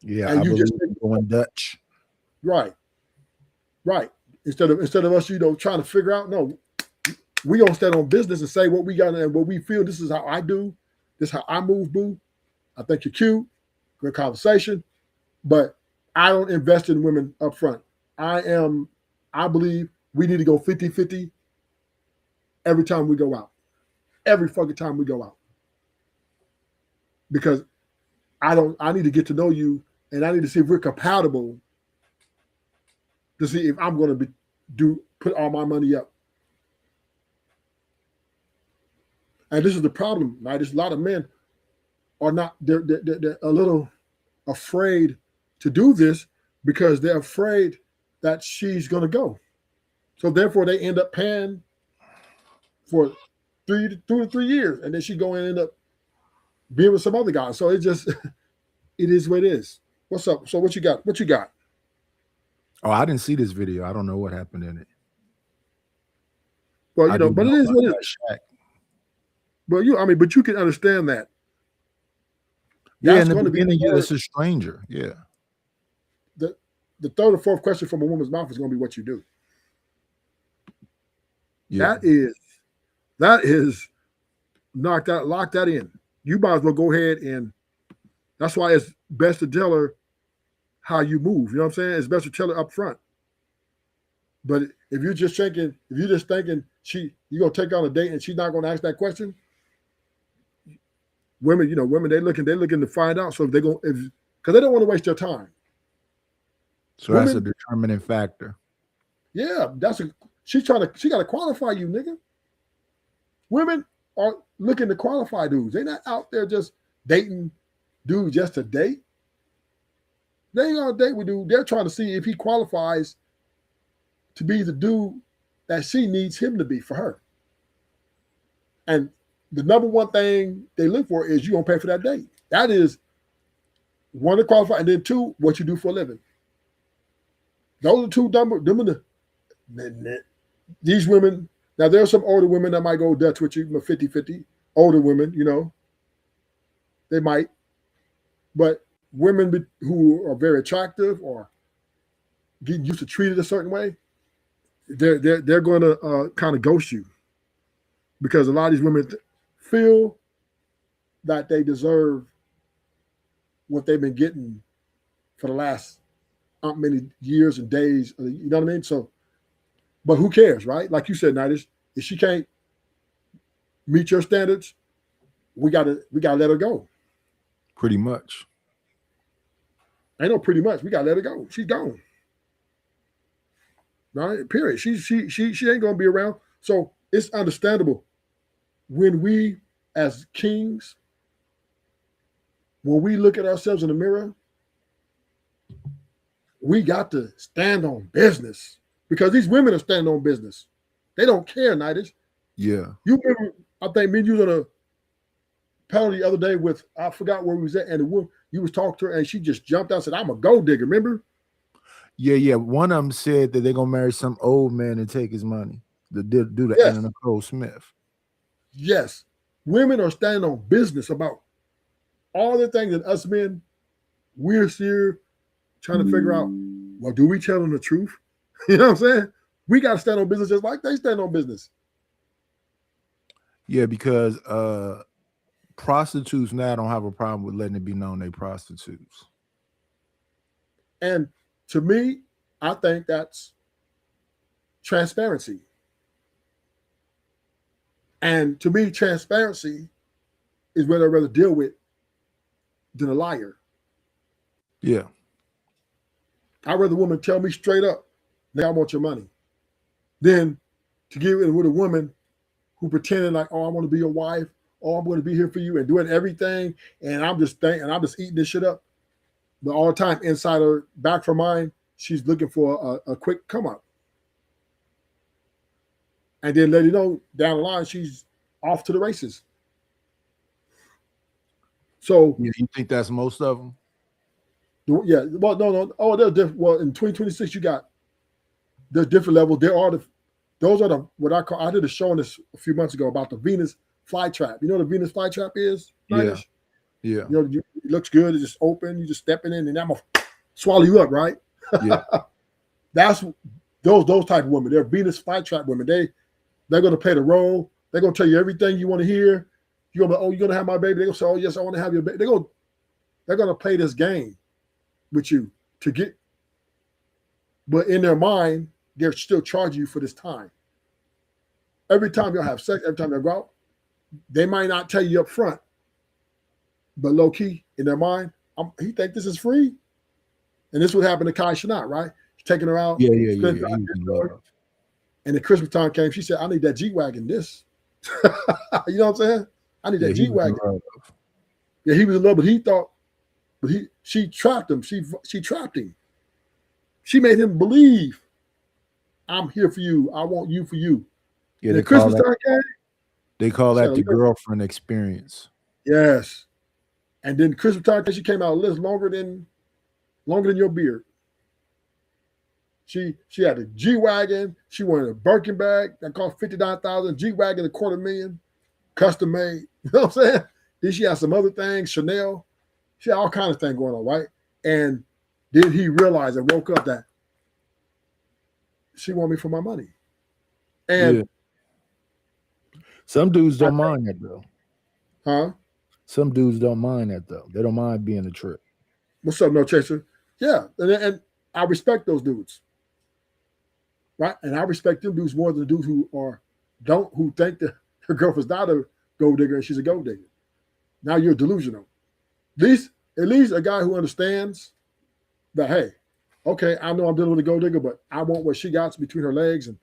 Yeah, and I you believe just going Dutch. Right. Instead of us, trying to figure out, no, we gonna stand on business and say what we got and what we feel. This is how I do. This is how I move, boo. I think you're cute. Good conversation. But I don't invest in women up front. I believe we need to go 50-50 every time we go out. Every fucking time we go out. Because I need to get to know you, and I need to see if we're compatible to see if I'm going to put all my money up. And this is the problem, right? There's a lot of men are not, they're a little afraid to do this because they're afraid that she's going to go. So therefore they end up paying for 2 to 3 years, and then she go and end up being with some other guy. So it is what it is. What's up? So what you got? Oh, I didn't see this video. I don't know what happened in it. Well, but it is what it is. Well, but you can understand that. Yeah, in the beginning, it's a stranger. Yeah. The third or fourth question from a woman's mouth is going to be what you do. Yeah. That is lock that in. You might as well go ahead, and that's why it's best to tell her how you move. You know what I'm saying? It's best to tell her up front. But if you're just thinking you're gonna take on a date and she's not gonna ask that question, women they're looking to find out. So if because they don't want to waste their time. So that's a determining factor. Yeah, she got to qualify you, nigga. Women are looking to qualify dudes. They're not out there just dating dudes just to date. They ain't gonna date with dude. They're trying to see if he qualifies to be the dude that she needs him to be for her. And the number one thing they look for is you gonna pay for that date. That is one to qualify, and then two, what you do for a living. Those are two these women. Now there are some older women that might go Dutch with you, 50-50. Older women, you know, they might, but women who are very attractive or getting used to treated a certain way, they're going to kind of ghost you, because a lot of these women feel that they deserve what they've been getting for the last many years and days. You know what I mean? So, but who cares, right? Like you said, Nitish, if she can't meet your standards, we gotta let her go. Pretty much. Ain't no pretty much. We gotta let her go. She's gone. Right? Period. She ain't gonna be around. So it's understandable when we, as kings, when we look at ourselves in the mirror, we got to stand on business, because these women are standing on business. They don't care, Nitish. Yeah. You remember, I think me and you was on a panel the other day with, I forgot where we was at, and the woman, you was talking to her and she just jumped out and said, I'm a gold digger, remember? Yeah. One of them said that they're gonna marry some old man and take his money. Do the Yes. Anna Nicole Smith. Yes. Women are standing on business about all the things that us men, we're here trying to figure out, well, do we tell them the truth? You know what I'm saying? We got to stand on business just like they stand on business. Yeah, because prostitutes now don't have a problem with letting it be known they prostitutes. And to me, I think that's transparency. And to me, transparency is what I'd rather deal with than a liar. Yeah. I'd rather a woman tell me straight up, "Now I want your money," than to get with a woman who pretending like, "Oh, I want to be your wife. Oh, I'm going to be here for you," and doing everything. And I'm just eating this shit up. But all the time inside her back for mine, she's looking for a quick come up. And then let you know down the line, she's off to the races. So you think that's most of them? Yeah. Well, no. Oh, they're different. Well, in 2026, there's different levels. Those are the what I call. I did a show on this a few months ago about the Venus flytrap. You know what the Venus flytrap is? Yeah. You know, it looks good. It's just open. You just stepping in, and I'm gonna swallow you up, right? Yeah. That's those type of women. They're Venus flytrap women. They're gonna play the role. They're gonna tell you everything you want to hear. You're gonna, oh, you're gonna have my baby. They're gonna say, oh yes, I want to have your baby. They're gonna play this game with you to get, but in their mind, they're still charging you for this time. Every time you'll have sex, every time they go out, they might not tell you up front, but low key in their mind, he think this is free. And this would happen to Kai Shanat, right? He's taking her out. Yeah. And the Christmas time came, she said, I need that G-Wagon this. You know what I'm saying? I need that G-Wagon. Yeah, he was in love, but she trapped him. She trapped him. She made him believe, I'm here for you. I want you for you. Yeah, the Christmas time came. They call that the girlfriend experience. Yes. And then Christmas time came, she came out a list longer than your beard. She had a G-Wagon. She wanted a Birkin bag that cost $59,000. G-Wagon, $250,000, custom made. You know what I'm saying? Then she had some other things, Chanel. She had all kinds of things going on, right? And then he realized and woke up that she want me for my money. And some dudes don't mind that though. Huh? Some dudes don't mind that though. They don't mind being a trip. What's up, No Chaser? Yeah, and I respect those dudes. Right? And I respect them dudes more than the dudes who think that her girlfriend's not a gold digger and she's a gold digger. Now you're delusional. At least a guy who understands that, hey, Okay, I know I'm dealing with a gold digger, but I want what she got between her legs, and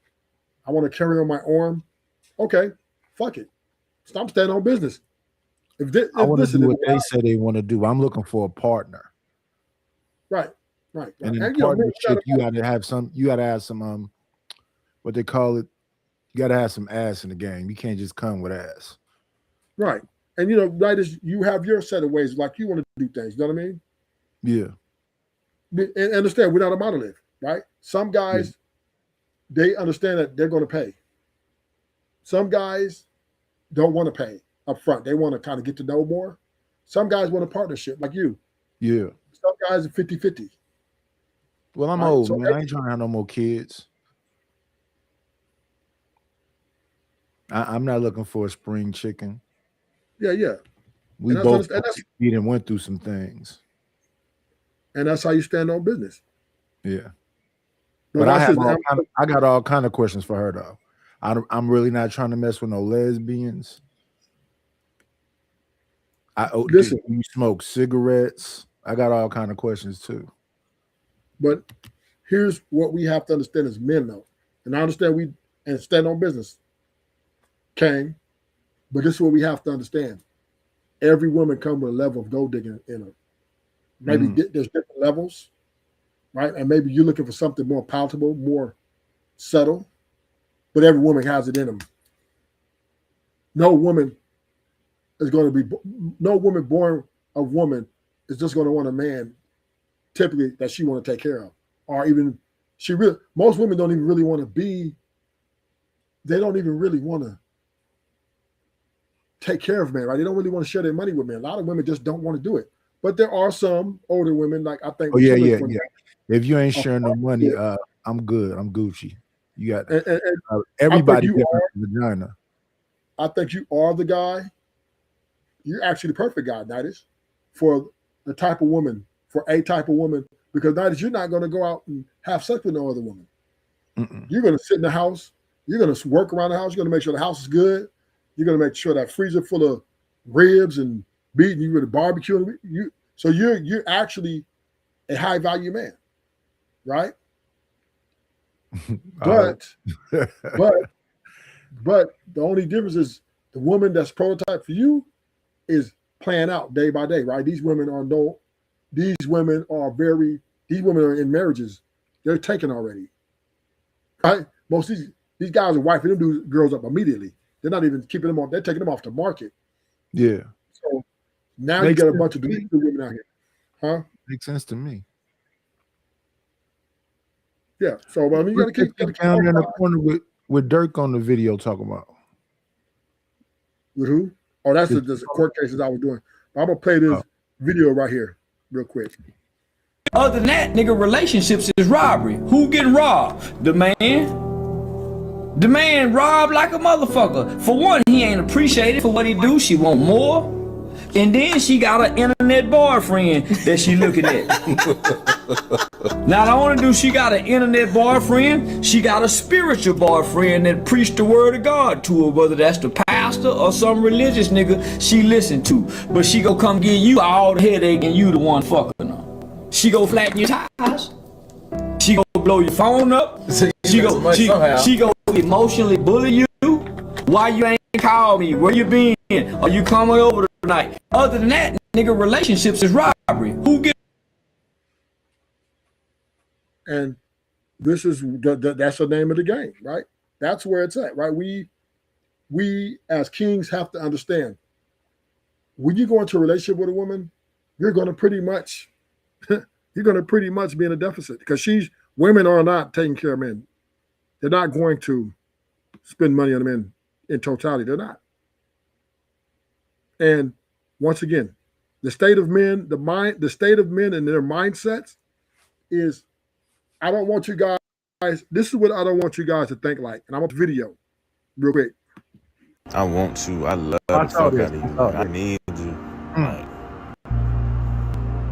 I want to carry on my arm. Okay, fuck it. Stop standing on business. I want to do what they say they want to do. I'm looking for a partner. Right. And in partnership, you got to have some what they call it. You got to have some ass in the game. You can't just come with ass. Right. And right as you have your set of ways, like you want to do things. You know what I mean? Yeah. And understand, we're not a monolith, right? Some guys, they understand that they're going to pay. Some guys don't want to pay up front. They want to kind of get to know more. Some guys want a partnership, like you. Yeah. Some guys are 50-50. Well, I'm old, man. I ain't trying to have no more kids. I'm not looking for a spring chicken. Yeah. We both went through some things. And that's how you stand on business. Yeah. But I got all kind of questions for her, though. I'm really not trying to mess with no lesbians. Listen, do you smoke cigarettes? I got all kind of questions, too. But here's what we have to understand as men, though. And I understand and stand on business. King. But this is what we have to understand. Every woman comes with a level of gold digging in her. Maybe there's different levels, right? And maybe you're looking for something more palatable, more subtle. But every woman has it in them. No woman born of woman is just going to want a man typically that she want to take care of. Or even most women don't even really want to be, they don't even really want to take care of men, right? They don't really want to share their money with men. A lot of women just don't want to do it. But there are some older women, like I think. Oh, yeah. If you ain't sharing no money, I'm good. I'm Gucci. You got everybody vagina. I think you are the guy. You're actually the perfect guy, Nidus, for the type of woman, for a type of woman, because Nidus, you're not going to go out and have sex with no other woman. You're going to sit in the house. You're going to work around the house. You're going to make sure the house is good. You're going to make sure that freezer full of ribs and beating you with a barbecue. So you're actually a high value man, right? But the only difference is the woman that's prototype for you is playing out day by day, right? These women are in marriages. They're taken already, right? Most of these guys are wiping them girls up immediately. They're not even keeping them off. They're taking them off the market. Yeah. So now you got a bunch of women out here, huh? Makes sense to me. Yeah. So I mean, you got to keep down in the corner with Dirk on the video talking about. With who? Oh, that's the court cases I was doing. I'm gonna play this video right here, real quick. Other than that, nigga, relationships is robbery. Who getting robbed? The man. The man robbed like a motherfucker. For one, he ain't appreciated for what he do. She want more. And then she got an internet boyfriend that she looking at. Not only do she got an internet boyfriend, she got a spiritual boyfriend that preached the word of God to her, whether that's the pastor or some religious nigga she listen to. But she go come give you all the headache and you the one fucking her. She go flatten your tires. She go blow your phone up. She go emotionally bully you. Why you ain't call me? Where you been? Are you coming over tonight? Other than that, nigga, relationships is robbery. Who get? And this is that's the name of the game, right? That's where it's at, right? We as kings have to understand when you go into a relationship with a woman, you're going to pretty much be in a deficit because women are not taking care of men. They're not going to spend money on men in totality. They're not. And once again, the state of men, the state of men and their mindsets is, I don't want you guys, this is what I don't want you guys to think like. And I want the video real quick. I want you. I love the fuck out of you. I need you. Like,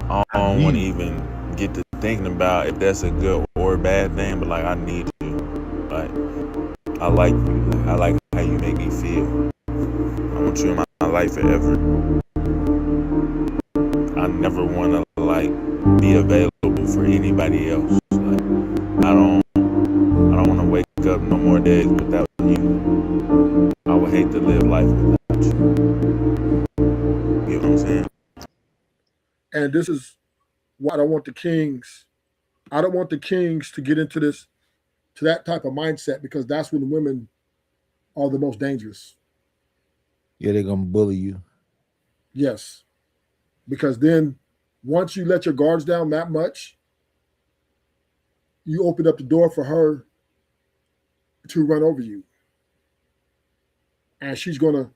I don't want to even get to thinking about if that's a good or a bad thing, but like, I need you. Like, I like you. Like, I like how you make me feel. I want you in my life forever. I never want to like be available for anybody else. Like, I don't want to wake up no more days without you. I would hate to live life without you. You know what I'm saying? And this is why I don't want the kings. I don't want the kings to get into this, to that type of mindset, because that's when the women are the most dangerous. Yeah, they're gonna bully you. Yes. Because then once you let your guards down that much, you open up the door for her to run over you. And she's gonna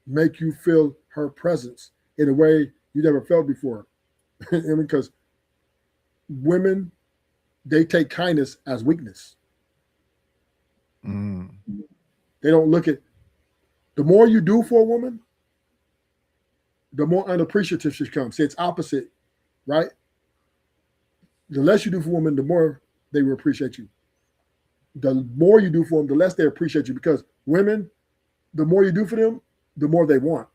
make you feel her presence in a way you never felt before. Because women, they take kindness as weakness. Mm. They don't look at, the more you do for a woman, the more unappreciative she becomes. See, it's opposite, right? The less you do for a woman, the more they will appreciate you. The more you do for them, the less they appreciate you, because women, the more you do for them, the more they want.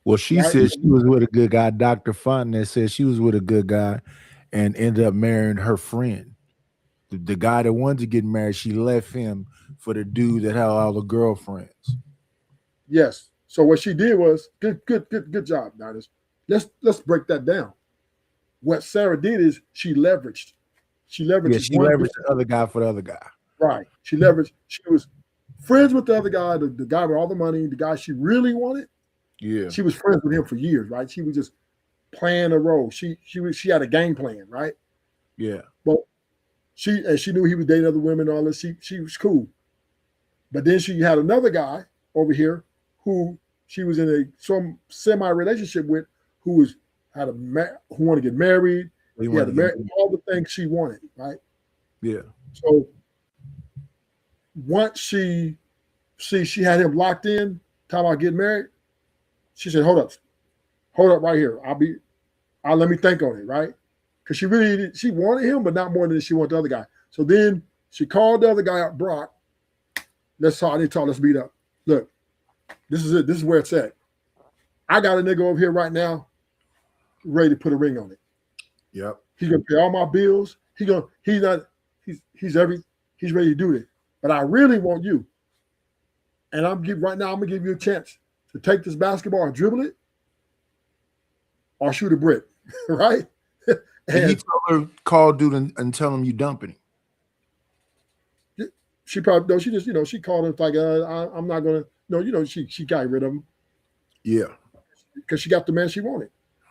Well, she Right? said she was with a good guy. Dr. Fontenay said she was with a good guy and ended up marrying her friend. The guy that wanted to get married, she left him for the dude that had all the girlfriends. Yes. So what she did was good job, Nidus. Let's break that down. What Sarah did is she leveraged. She leveraged The other guy for the other guy. Right. She leveraged. She was friends with the other guy, the guy with all the money, the guy she really wanted. Yeah. She was friends with him for years, right? She was just playing a role. She had a game plan, right? Yeah. But she knew he was dating other women and all this. She was cool. But then she had another guy over here who she was in some semi-relationship with, who wanted to get married. He had to marry all the things she wanted, right? Yeah. So once she had him locked in, time about getting married, she said, hold up right here. I'll let me think on it, right? Because she wanted him, but not more than she wanted the other guy. So then she called the other guy up, Brock. Let's talk, let's beat up. Look, this is it. This is where it's at. I got a nigga over here right now ready to put a ring on it. Yep. He's gonna pay all my bills. He's ready to do it. But I really want you. And I'm gonna give you a chance to take this basketball and dribble it or shoot a brick, right? And he told her, call dude and tell him you dumping him. She probably, no, she just, she called him like, I'm not gonna, no, she got rid of him. Yeah. Because she got the man she wanted.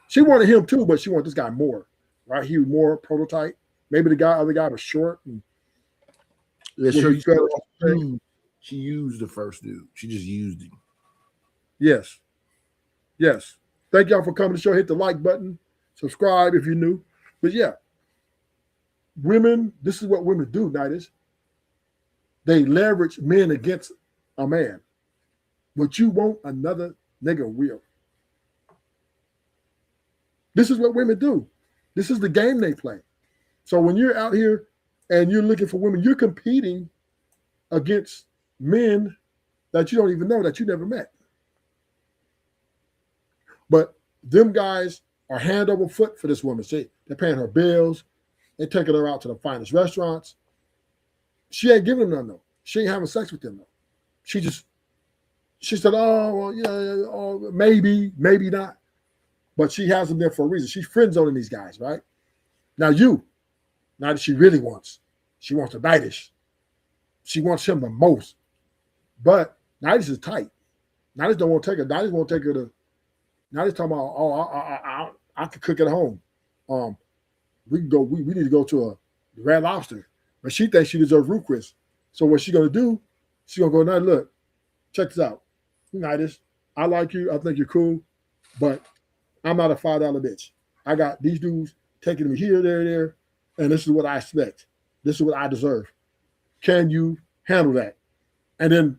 She wanted him too, but she wanted this guy more, right? He was more prototype. Maybe the other guy was short. And she used the first dude. She just used him. Yes. Yes. Thank y'all for coming to the show. Hit the like button. Subscribe if you're new. But yeah, women, this is what women do, Nidus. They leverage men against a man. What you want, another nigga will. This is what women do. This is the game they play. So when you're out here and you're looking for women, you're competing against men that you don't even know, that you never met. But them guys are hand over foot for this woman. See, they're paying her bills. They're taking her out to the finest restaurants. She ain't giving them none, though. She ain't having sex with them, though. She said, oh, well, yeah, oh, maybe not. But she has them there for a reason. She's friend zoning these guys, right? Now that she really wants. She wants the Nidus. She wants him the most. But Nidus is tight. Nidus don't want to take her. Nidus won't take her to. Nidus talking about, I could cook at home. We can go. We need to go to a Red Lobster. But she thinks she deserves Root Chris. So what she's gonna do? She's gonna go, now look, check this out. Nidus, I like you. I think you're cool, but I'm not a $5 bitch. I got these dudes taking me here, there, and this is what I expect. This is what I deserve. Can you handle that? And then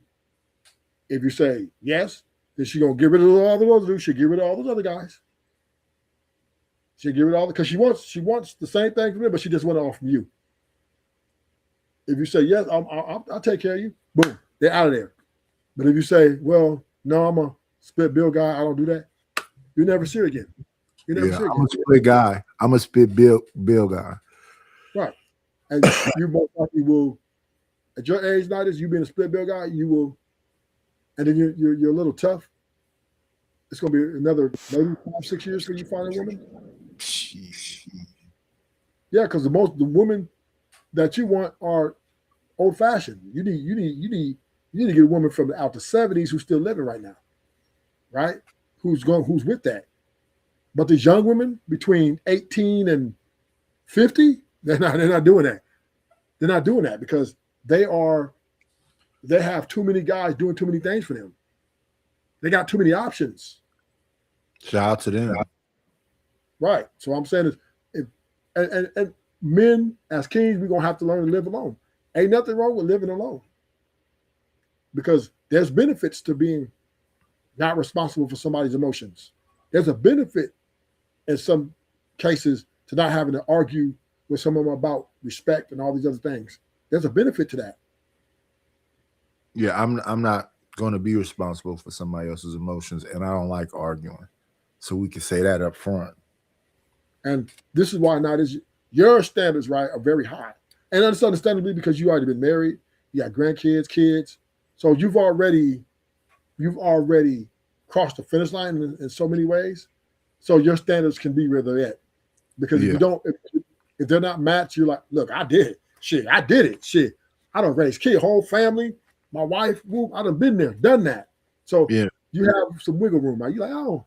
if you say yes, then she's gonna get rid of all the other dudes. She'll get rid of all those other guys. She'll get rid of all because she wants the same thing from them, but she just wants it all from you. If you say yes, I'll take care of you. Boom, they're out of there. But if you say, well, no, I'm a split bill guy, I don't do that, you never see her again. You never Yeah, should I'm a get split guy. I'm a split bill guy. right. And you most likely will at your age, Nidus, you being a split bill guy, you will, and then you're a little tough. It's gonna be another maybe 5-6 years for you find a woman. Yeah, because the women that you want are old fashioned. You need to get a woman from out the 70s who's still living right now, right? Who's with that. But these young women between 18 and 50, they're not doing that. They're not doing that because they have too many guys doing too many things for them. They got too many options. Shout out to them. Right. So I'm saying is and men as kings, we're gonna have to learn to live alone. Ain't nothing wrong with living alone. Because there's benefits to being not responsible for somebody's emotions. There's a benefit in some cases to not having to argue with someone about respect and all these other things. There's a benefit to that. Yeah, I'm not going to be responsible for somebody else's emotions, and I don't like arguing. So we can say that up front. And this is why now your standards, right, are very high. And understandably because you already been married, you got grandkids, kids. So you've already crossed the finish line in so many ways. So your standards can be where they're at. Because if they're not matched, you're like, look, I did it. Shit, I did it. Shit. I done raised kids, whole family, my wife, I done been there, done that. So you have some wiggle room. Right? You're like, oh,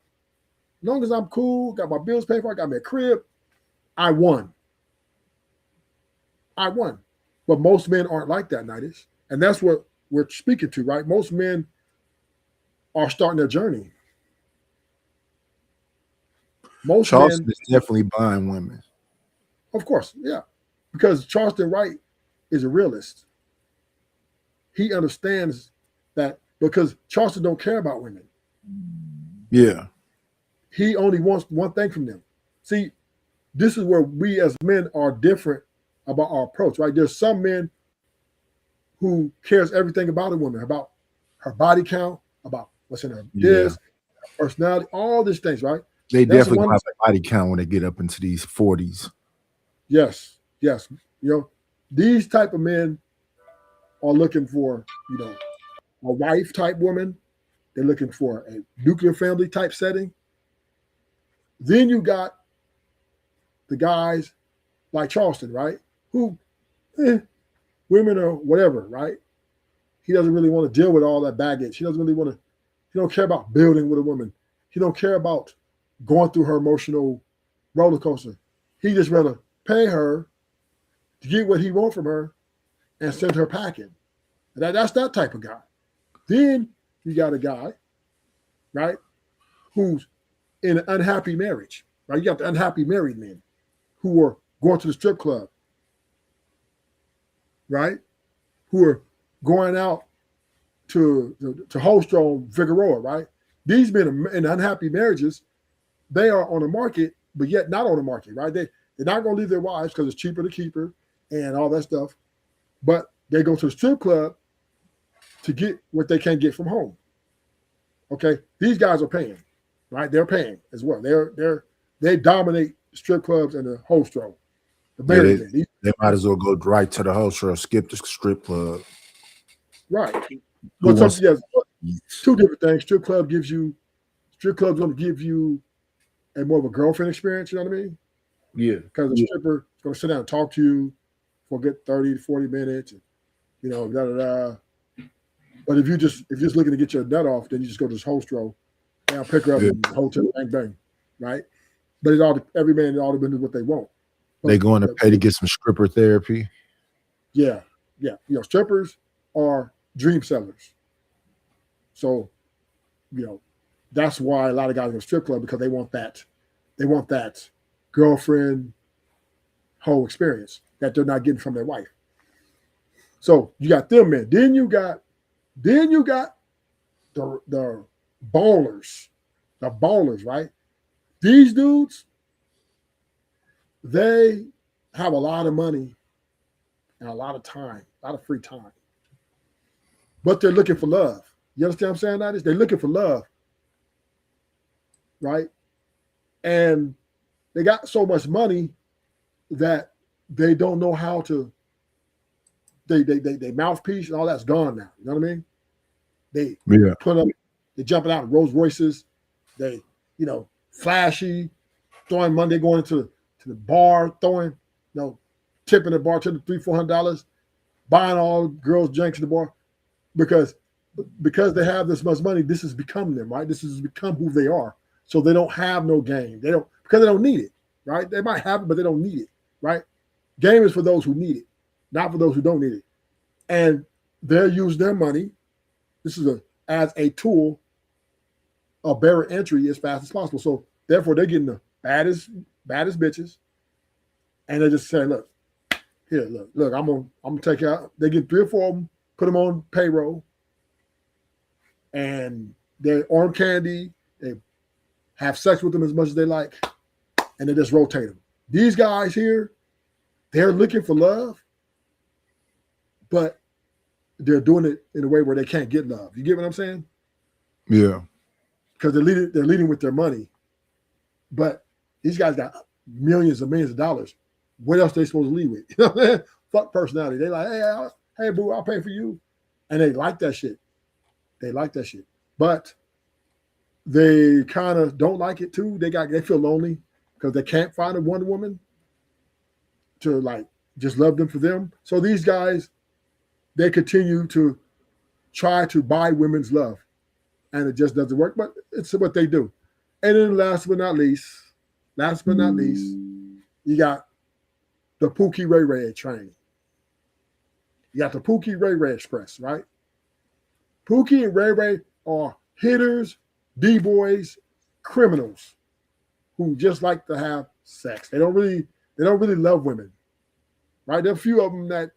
as long as I'm cool, got my bills paid for, I got my crib, I won. But most men aren't like that, Nidus. And that's what we're speaking to, right? Most men are starting their journey. Charleston is definitely buying women. Of course, yeah. Because Charleston Wright is a realist. He understands that because Charleston don't care about women. Yeah. He only wants one thing from them. See, this is where we as men are different about our approach, right? There's some men who cares everything about a woman, about her body count, about what's in her her personality, all these things, right? They definitely have a body count when they get up into these 40s. Yes. You know, these type of men are looking for, a wife type woman. They're looking for a nuclear family type setting. Then you got the guys like Charleston, right? Who, women or whatever, right? He doesn't really want to deal with all that baggage. He don't care about building with a woman. He don't care about going through her emotional roller coaster. He just rather pay her to get what he wants from her and send her packing. That's that type of guy. Then you got a guy, right, who's in an unhappy marriage, right? You got the unhappy married men who are going to the strip club, right? Who are going out to Holstrom, Figueroa, right? These men in unhappy marriages, they are on the market, but yet not on the market, right? They're not going to leave their wives because it's cheaper to keep her and all that stuff. But they go to the strip club to get what they can't get from home. Okay, these guys are paying, right? They're paying as well. They dominate strip clubs and the Holstrom. They might as well go right to the Holstrom, skip the strip club. Right. But two different things. Strip club's going to give you a more of a girlfriend experience, you know what I mean? Yeah. Because the stripper is going to sit down and talk to you for a good 30 to 40 minutes, and, But if you're just looking to get your nut off, then you just go to this Holstrom and I'll pick her up and hotel, bang, bang, right? But every man all depends on what they want. But, they going to pay to get some stripper therapy. Yeah. Strippers are dream sellers. So, that's why a lot of guys go to strip club, because they want that girlfriend whole experience that they're not getting from their wife. So you got them men. Then you got the ballers, right? These dudes, they have a lot of money and a lot of time, a lot of free time. But they're looking for love. You understand what I'm saying, Nidus? They're looking for love, right? And they got so much money that they don't know how to. They mouthpiece and all that's gone now. You know what I mean? They put up. They jumping out of Rolls Royces. They, flashy, throwing money, going to the bar, throwing, tipping the bartender $300-400, buying all girls' drinks in the bar, because they have this much money. This has become them, right? This has become who they are. So they don't have no game. They don't need it, right? They might have it, but they don't need it, right? Game is for those who need it, not for those who don't need it. And they'll use their money. This is as a tool of barrier entry as fast as possible. So therefore, they're getting the baddest bitches, and they're just saying, "Look, here, look, I'm gonna take out." They get 3 or 4 of them, put them on payroll, and they arm candy. They have sex with them as much as they like, and they just rotate them. These guys here, they're looking for love, but they're doing it in a way where they can't get love. You get what I'm saying? Yeah. Because they're leading with their money. But these guys got millions and millions of dollars. What else are they supposed to lead with? You know what I'm saying? Fuck personality. They like, hey, boo, I'll pay for you. And they like that shit. They like that shit. But they kind of don't like it too. They feel lonely because they can't find a Wonder Woman to like just love them for them. So these guys, they continue to try to buy women's love, and it just doesn't work, but it's what they do. And then last but not least, you got the Pookie Ray Ray train. You got the Pookie Ray Ray Express, right? Pookie and Ray Ray are hitters, D-boys, criminals who just like to have sex. They don't really love women, right? There are a few of them that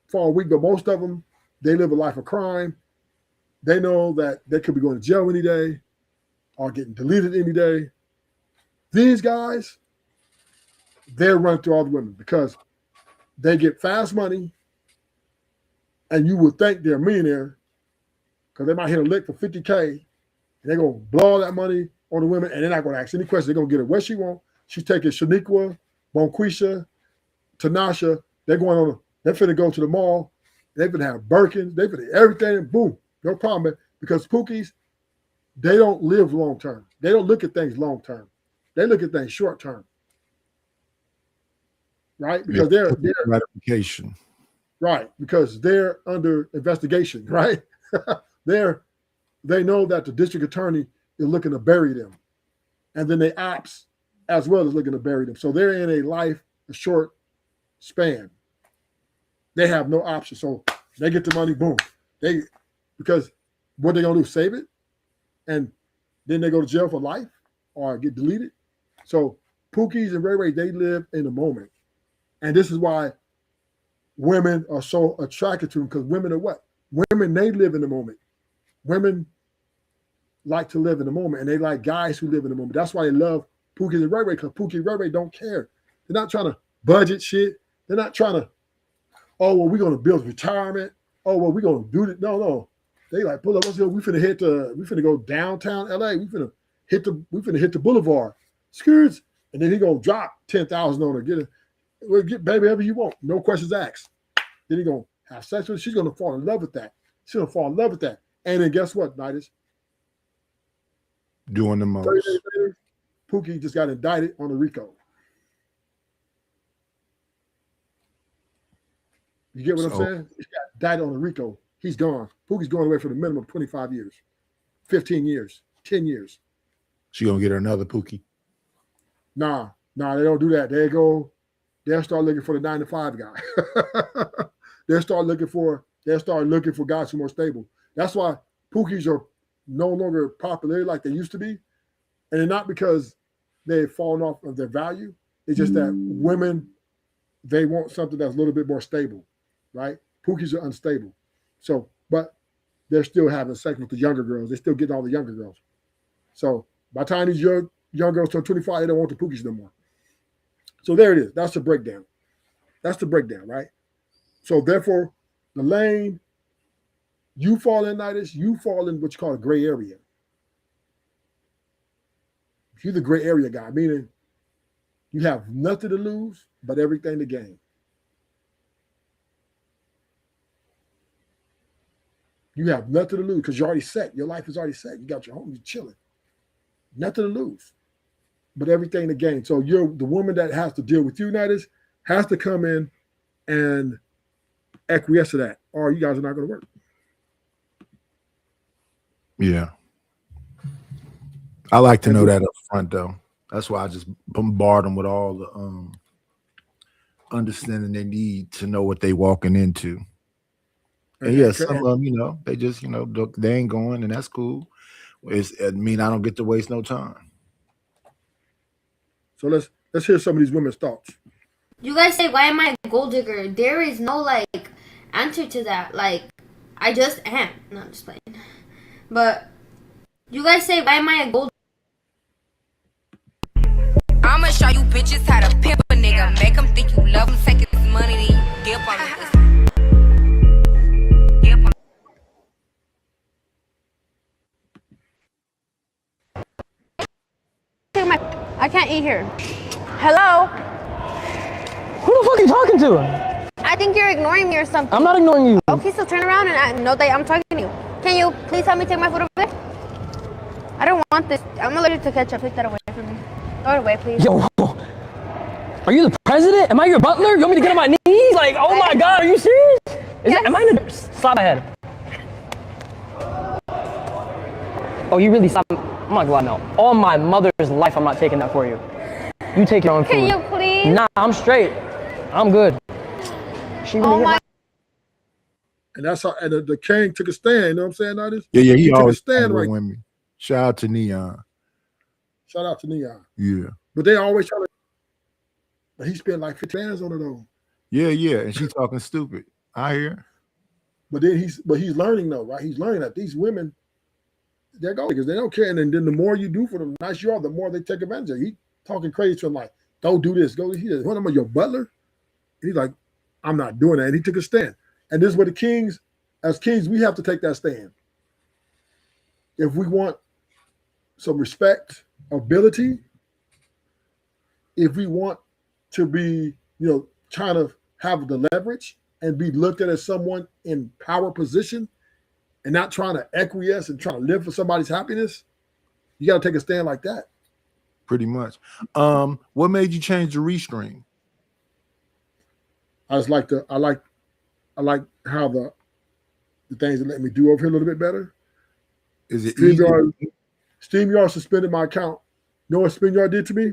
fall weak, but most of them, they live a life of crime. They know that they could be going to jail any day or getting deleted any day. These guys, they're running through all the women because they get fast money, and you would think they're a millionaire because they might hit a lick for $50K, and they're going to blow all that money on the women, and they're not going to ask any questions. They're going to get her what she wants. She's taking Shaniqua, Bonquisha, Tanasha. They're finna go to the mall. They're finna have Birkins. They're finna everything, and boom, no problem. Man. Because Pookies, they don't live long term. They don't look at things long term. They look at things short term. Right? Because they're gratification. Right. Because they're under investigation, right? They know that the district attorney is looking to bury them. And then the ops as well as looking to bury them. So they're in a short span. They have no option. So they get the money, boom. Because what they gonna do? Save it? And then they go to jail for life or get deleted. So Pookies and Ray Ray, they live in the moment. And this is why women are so attracted to them, because women are what? Women, they live in the moment. Women like to live in the moment, and they like guys who live in the moment. That's why they love Pookie and Ray Ray, because Pookie and Ray Ray don't care. They're not trying to budget shit. They're not trying to, oh, well, we're going to build retirement. Oh, well, we're going to do this. No. They like, pull up, we finna go downtown LA. We finna hit the boulevard. Skirts. And then he gonna drop 10,000 on her. Get baby whatever you want. No questions asked. Then he gonna have sex with her. She's gonna fall in love with that. She's gonna fall in love with that. And then guess what, Nidus? Doing the most. 30 days later, Pookie just got indicted on a RICO. You get what I'm saying? He got indicted on a RICO. He's gone. Pookie's going away for the minimum of 25 years, 15 years, 10 years. She gonna get her another Pookie? Nah, they don't do that. They'll start looking for the 9-to-5 guy. They'll start looking for guys who are more stable. That's why Pookies are no longer popular like they used to be. And it's not because they've fallen off of their value. It's just that women, they want something that's a little bit more stable, right? Pookies are unstable. So, but they're still having sex with the younger girls. They're still getting all the younger girls. So by the time these young girls turn 25, they don't want the Pookies no more. So there it is. That's the breakdown. Right? So therefore, the lane, you fall in Nidus, you fall in what you call a gray area. He's a gray area guy, meaning you have nothing to lose but everything to gain. You have nothing to lose because you're already set. Your life is already set. You got your home, you're chilling. Nothing to lose, but everything to gain. So you're the woman that has to deal with you, Unitas, has to come in and acquiesce to that, or you guys are not going to work. Yeah. I like to know that up front, though. That's why I just bombard them with all the understanding they need to know what they walking into. And yeah, some of them, you know, they just, you know, they ain't going, and that's cool. I don't get to waste no time. So let's hear some of these women's thoughts. You guys say, why am I a gold digger? There is no, like, answer to that. Like, I just am. No, I'm just playing. But you guys say, why am I a gold I'ma show you bitches how to pimp a nigga. Make them think you love him, take his money, then you dip on it. I can't eat here. Hello? Who the fuck are you talking to? I think you're ignoring me or something. I'm not ignoring you. Okay, so turn around and I know that I'm talking to you. Can you please help me take my food over there? I don't want this. I'm allergic to ketchup. Take that away from me. Throw it away, please. Yo, are you the president? Am I your butler? You want me to get on my knees? Like, oh my God, are you serious? Am I in a slap my head? Oh, you really slap me? I'm not glad now. All my mother's life, I'm not taking that for you. You take your own food. Can you please? Nah, I'm straight. I'm good. She really And that's how, and the king took a stand. You know what I'm saying? Now this, Yeah, he took a always stand with right. women. Shout out to Neon. Shout out to Neon. Yeah. But they always try to. But he spent like 50 bands on it though. Yeah, and she talking stupid. I hear. But then he's learning though, right? He's learning that these women, they're gold because they don't care. And then the more you do for them, the nicer you are, the more they take advantage of you. He talking crazy to him like, don't do this. Go. He said, what am I, your butler? He's like, I'm not doing that. And he took a stand. And this is where the kings, as kings, we have to take that stand. If we want some respect, ability, if we want to be, trying to have the leverage and be looked at as someone in power position and not trying to acquiesce and trying to live for somebody's happiness, you got to take a stand like that. Pretty much. What made you change the restream? I like how the things that let me do over here a little bit better. Is it StreamYard suspended my account. You know what StreamYard did to me?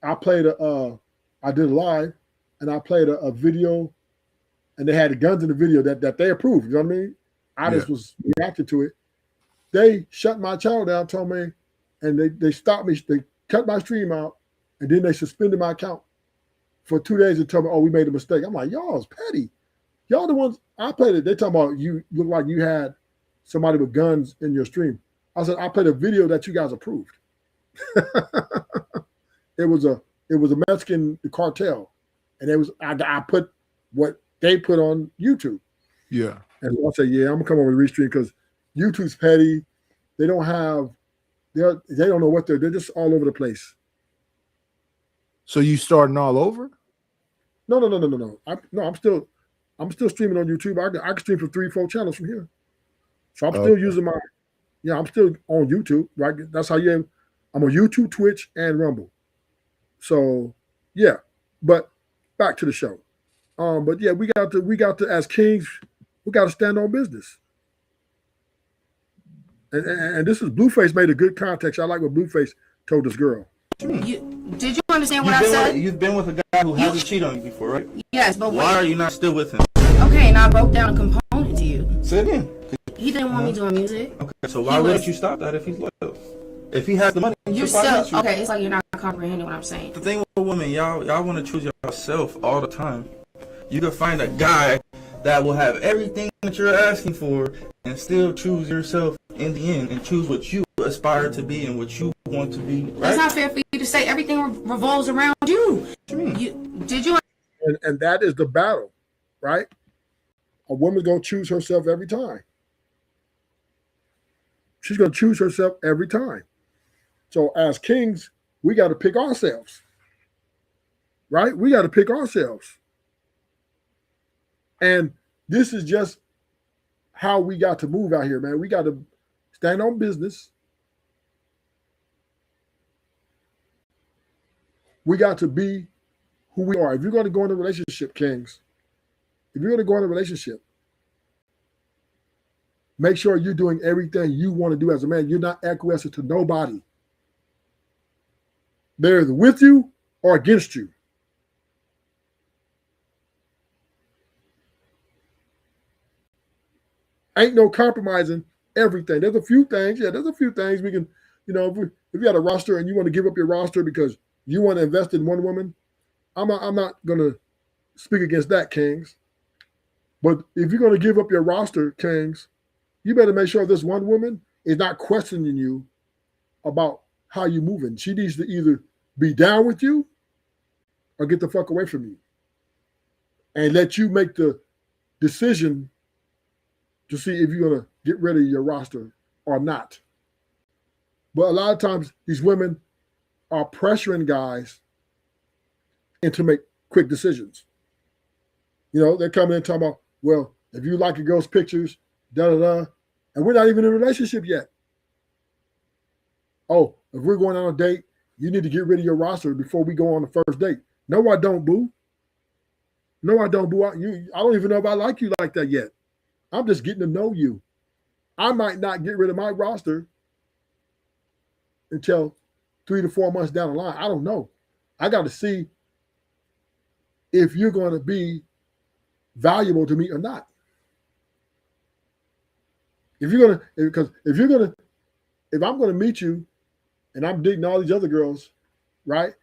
I did a live and I played a video and they had the guns in the video that they approved. You know what I mean? I just was reacting to it. They shut my channel down, told me, and they stopped me. They cut my stream out and then they suspended my account for 2 days and told me, oh, we made a mistake. I'm like, y'all is petty. Y'all the ones I played it. They talking about you look like you had somebody with guns in your stream. I said, I played a video that you guys approved. It was a Mexican cartel. And I put what they put on YouTube. Yeah. And I said, yeah, I'm gonna come over to restream because YouTube's petty. They don't know what they're just all over the place. So you starting all over? No. I'm still streaming on YouTube. I can stream from 3-4 channels from here. So I'm still using I'm still on YouTube, right? That's how I'm on YouTube, Twitch, and Rumble. So yeah, but back to the show. But yeah, we got to as kings, we got to stand on business. And this is Blueface made a good context. I like what Blueface told this girl. Did you understand what I said? You've been with a guy who hasn't cheated on you before, right? Yes, but why are you not still with him? Okay, and I broke down a component to you. Say it again. He didn't want me doing music. Okay, so why wouldn't you stop that if he's loyal? If he has the money, you're still okay. It's like you're not comprehending what I'm saying. The thing with women, y'all want to choose yourself all the time. You can find a guy that will have everything that you're asking for and still choose yourself in the end and choose what you aspire to be and what you want to be. Right? That's not fair for you to say everything revolves around you. What you mean? And that is the battle, right? A woman's gonna choose herself every time. She's gonna choose herself every time. So as kings, we got to pick ourselves, right? We got to pick ourselves. And this is just how we got to move out here, man. We got to stand on business. We got to be who we are. If you're going to go in a relationship, kings, if you're going to go in a relationship, make sure you're doing everything you want to do as a man. You're not acquiescing to nobody. They're either with you or against you. Ain't no compromising everything. There's a few things. Yeah, there's a few things we can, if you got a roster and you want to give up your roster because you want to invest in one woman, I'm not going to speak against that, kings. But if you're going to give up your roster, kings, you better make sure this one woman is not questioning you about how you're moving. She needs to either be down with you or get the fuck away from you and let you make the decision to see if you're going to get rid of your roster or not. But a lot of times these women are pressuring guys into make quick decisions. They're coming in talking about, well, if you like a girl's pictures, da-da-da, and we're not even in a relationship yet. Oh, if we're going on a date, you need to get rid of your roster before we go on the first date. No, I don't, boo. No, I don't, boo. I don't even know if I like you like that yet. I'm just getting to know you. I might not get rid of my roster until 3 to 4 months down the line. I don't know. I got to see if you're going to be valuable to me or not. If I'm going to meet you and I'm dating all these other girls, right?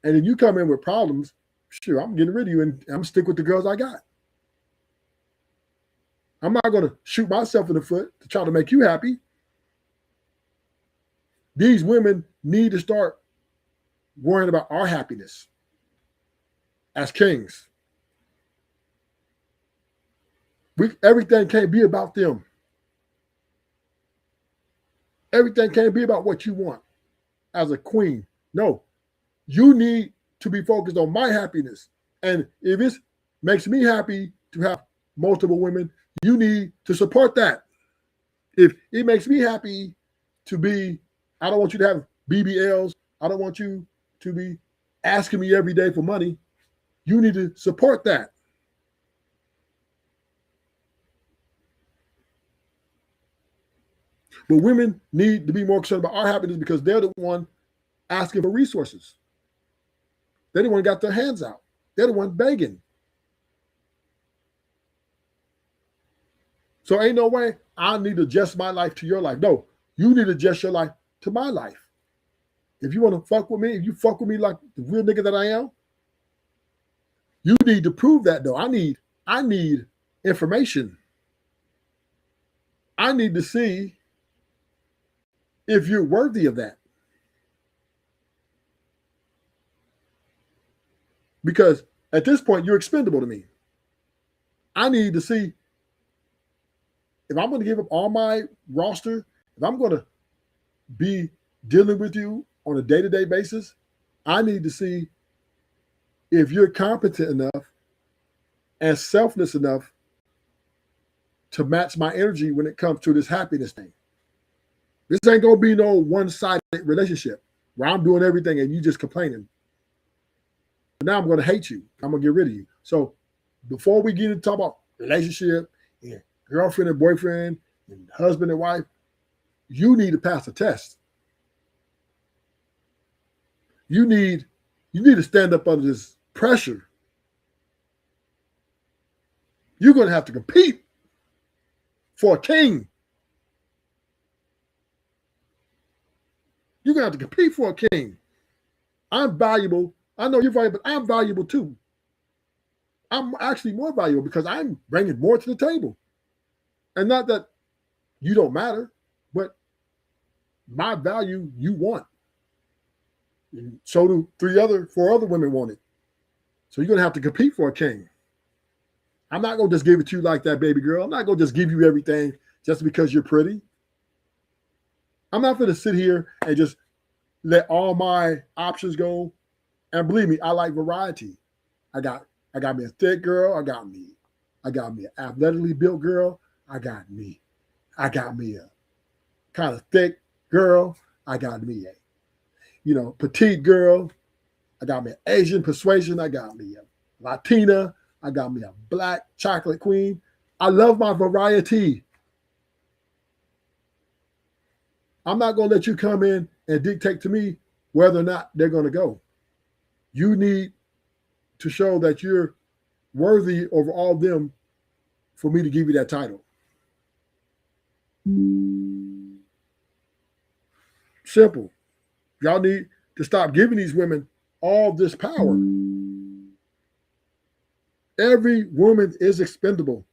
And then you come in with problems, sure, I'm getting rid of you and I'm stick with the girls I got. I'm not going to shoot myself in the foot to try to make you happy. These women need to start worrying about our happiness as kings. Everything can't be about them. Everything can't be about what you want as a queen. No, you need to be focused on my happiness. And if it makes me happy to have multiple women, you need to support that. If it makes me happy to be, I don't want you to have BBLs. I don't want you to be asking me every day for money. You need to support that. But women need to be more concerned about our happiness because they're the one asking for resources. They're the one got their hands out. They're the one begging. So ain't no way I need to adjust my life to your life. No, you need to adjust your life to my life. If you want to fuck with me, if you fuck with me like the real nigga that I am, you need to prove that though. I need information. I need to see if you're worthy of that. Because at this point, you're expendable to me. I need to see if I'm going to give up all my roster, if I'm going to be dealing with you on a day-to-day basis, I need to see if you're competent enough and selfless enough to match my energy when it comes to this happiness thing. This ain't going to be no one-sided relationship where I'm doing everything and you just complaining. Now I'm going to hate you. I'm going to get rid of you. So before we get into talk about relationship and girlfriend and boyfriend and husband and wife, you need to pass a test. You need to stand up under this pressure. You're going to have to compete for a king. You're going to have to compete for a king. I'm valuable. I know you're valuable, but I'm valuable too. I'm actually more valuable because I'm bringing more to the table. And not that you don't matter, but my value you want. And so do 4 other women want it. So you're going to have to compete for a king. I'm not going to just give it to you like that, baby girl. I'm not going to just give you everything just because you're pretty. I'm not going to sit here and just let all my options go. And believe me, I like variety. I got me a thick girl. I got me an athletically built girl. I got me a kind of thick girl. I got me a petite girl. I got me an Asian persuasion. I got me a Latina. I got me a black chocolate queen. I love my variety. I'm not going to let you come in and dictate to me whether or not they're going to go. You need to show that you're worthy over all of them for me to give you that title. Simple. Y'all need to stop giving these women all this power. Every woman is expendable.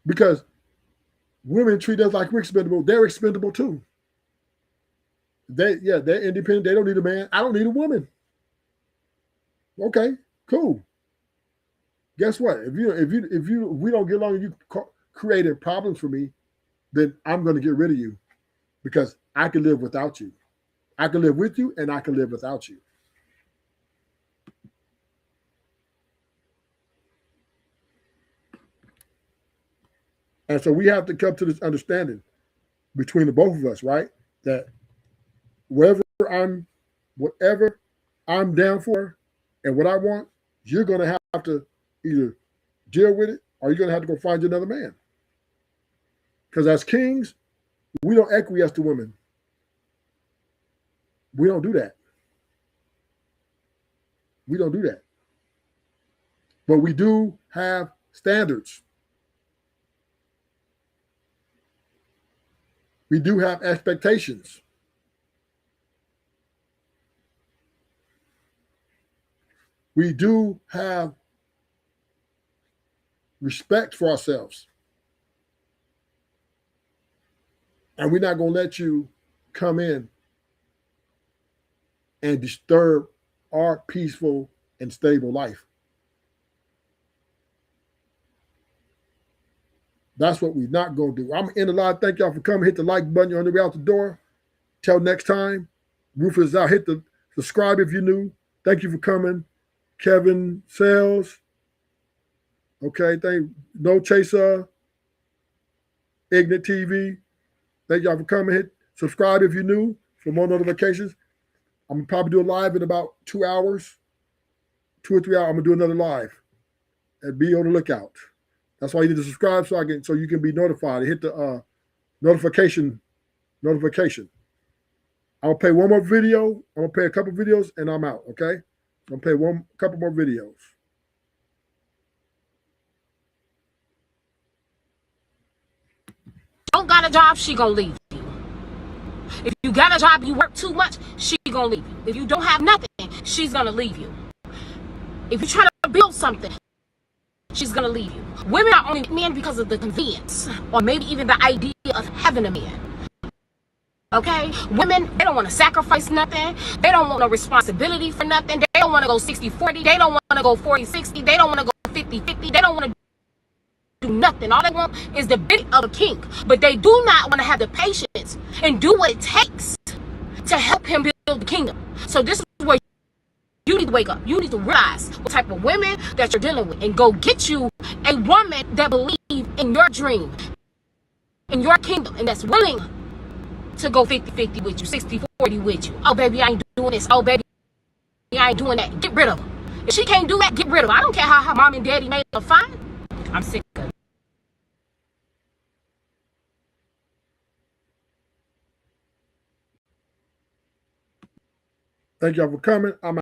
Because women treat us like we're expendable. They're expendable too. They're independent. They don't need a man. I don't need a woman. Okay, cool. Guess what? If we don't get along and you created problems for me, then I'm going to get rid of you because I can live without you. I can live with you and I can live without you. And so we have to come to this understanding between the both of us, right? That whatever I'm down for and what I want, you're going to have to either deal with it or you're going to have to go find you another man. Because as kings, we don't acquiesce to women. We don't do that. We don't do that. But we do have standards. We do have expectations. We do have respect for ourselves. And we're not going to let you come in and disturb our peaceful and stable life. That's what we're not going to do. I'm in the line. Thank y'all for coming. Hit the like button. You're on the way out the door. Till next time, Rufus is out. Hit the subscribe if you're new. Thank you for coming. Kevin Sales. Okay, No Chaser. Ignite TV. Thank y'all for coming. Hit subscribe if you're new for more notifications. I'm going to probably do a live in about 2 hours. 2 or 3 hours. I'm going to do another live. And be on the lookout. That's why you need to subscribe so you can be notified. Hit the notification. I'm gonna play one more video. I'm gonna play a couple videos and I'm out. Okay, I'm gonna play couple more videos. Don't got a job, she gonna leave you. If you got a job, you work too much, she gonna leave you. If you don't have nothing, she's gonna leave you. If you try to build something, she's gonna leave you. Women are only men because of the convenience, or maybe even the idea of having a man. Okay? Women, they don't want to sacrifice nothing. They don't want no responsibility for nothing. They don't want to go 60-40. They don't want to go 40-60. They don't want to go 50-50. They don't want to do nothing. All they want is the bit of a king. But they do not want to have the patience and do what it takes to help him build the kingdom. So this is where you need to wake up. You need to realize what type of women that you're dealing with and go get you a woman that believes in your dream, in your kingdom, and that's willing to go 50-50 with you, 60-40 with you. Oh, baby, I ain't doing this. Oh, baby, I ain't doing that. Get rid of her. If she can't do that, get rid of her. I don't care how her mom and daddy made her fine. I'm sick of it. Thank y'all for coming. I'm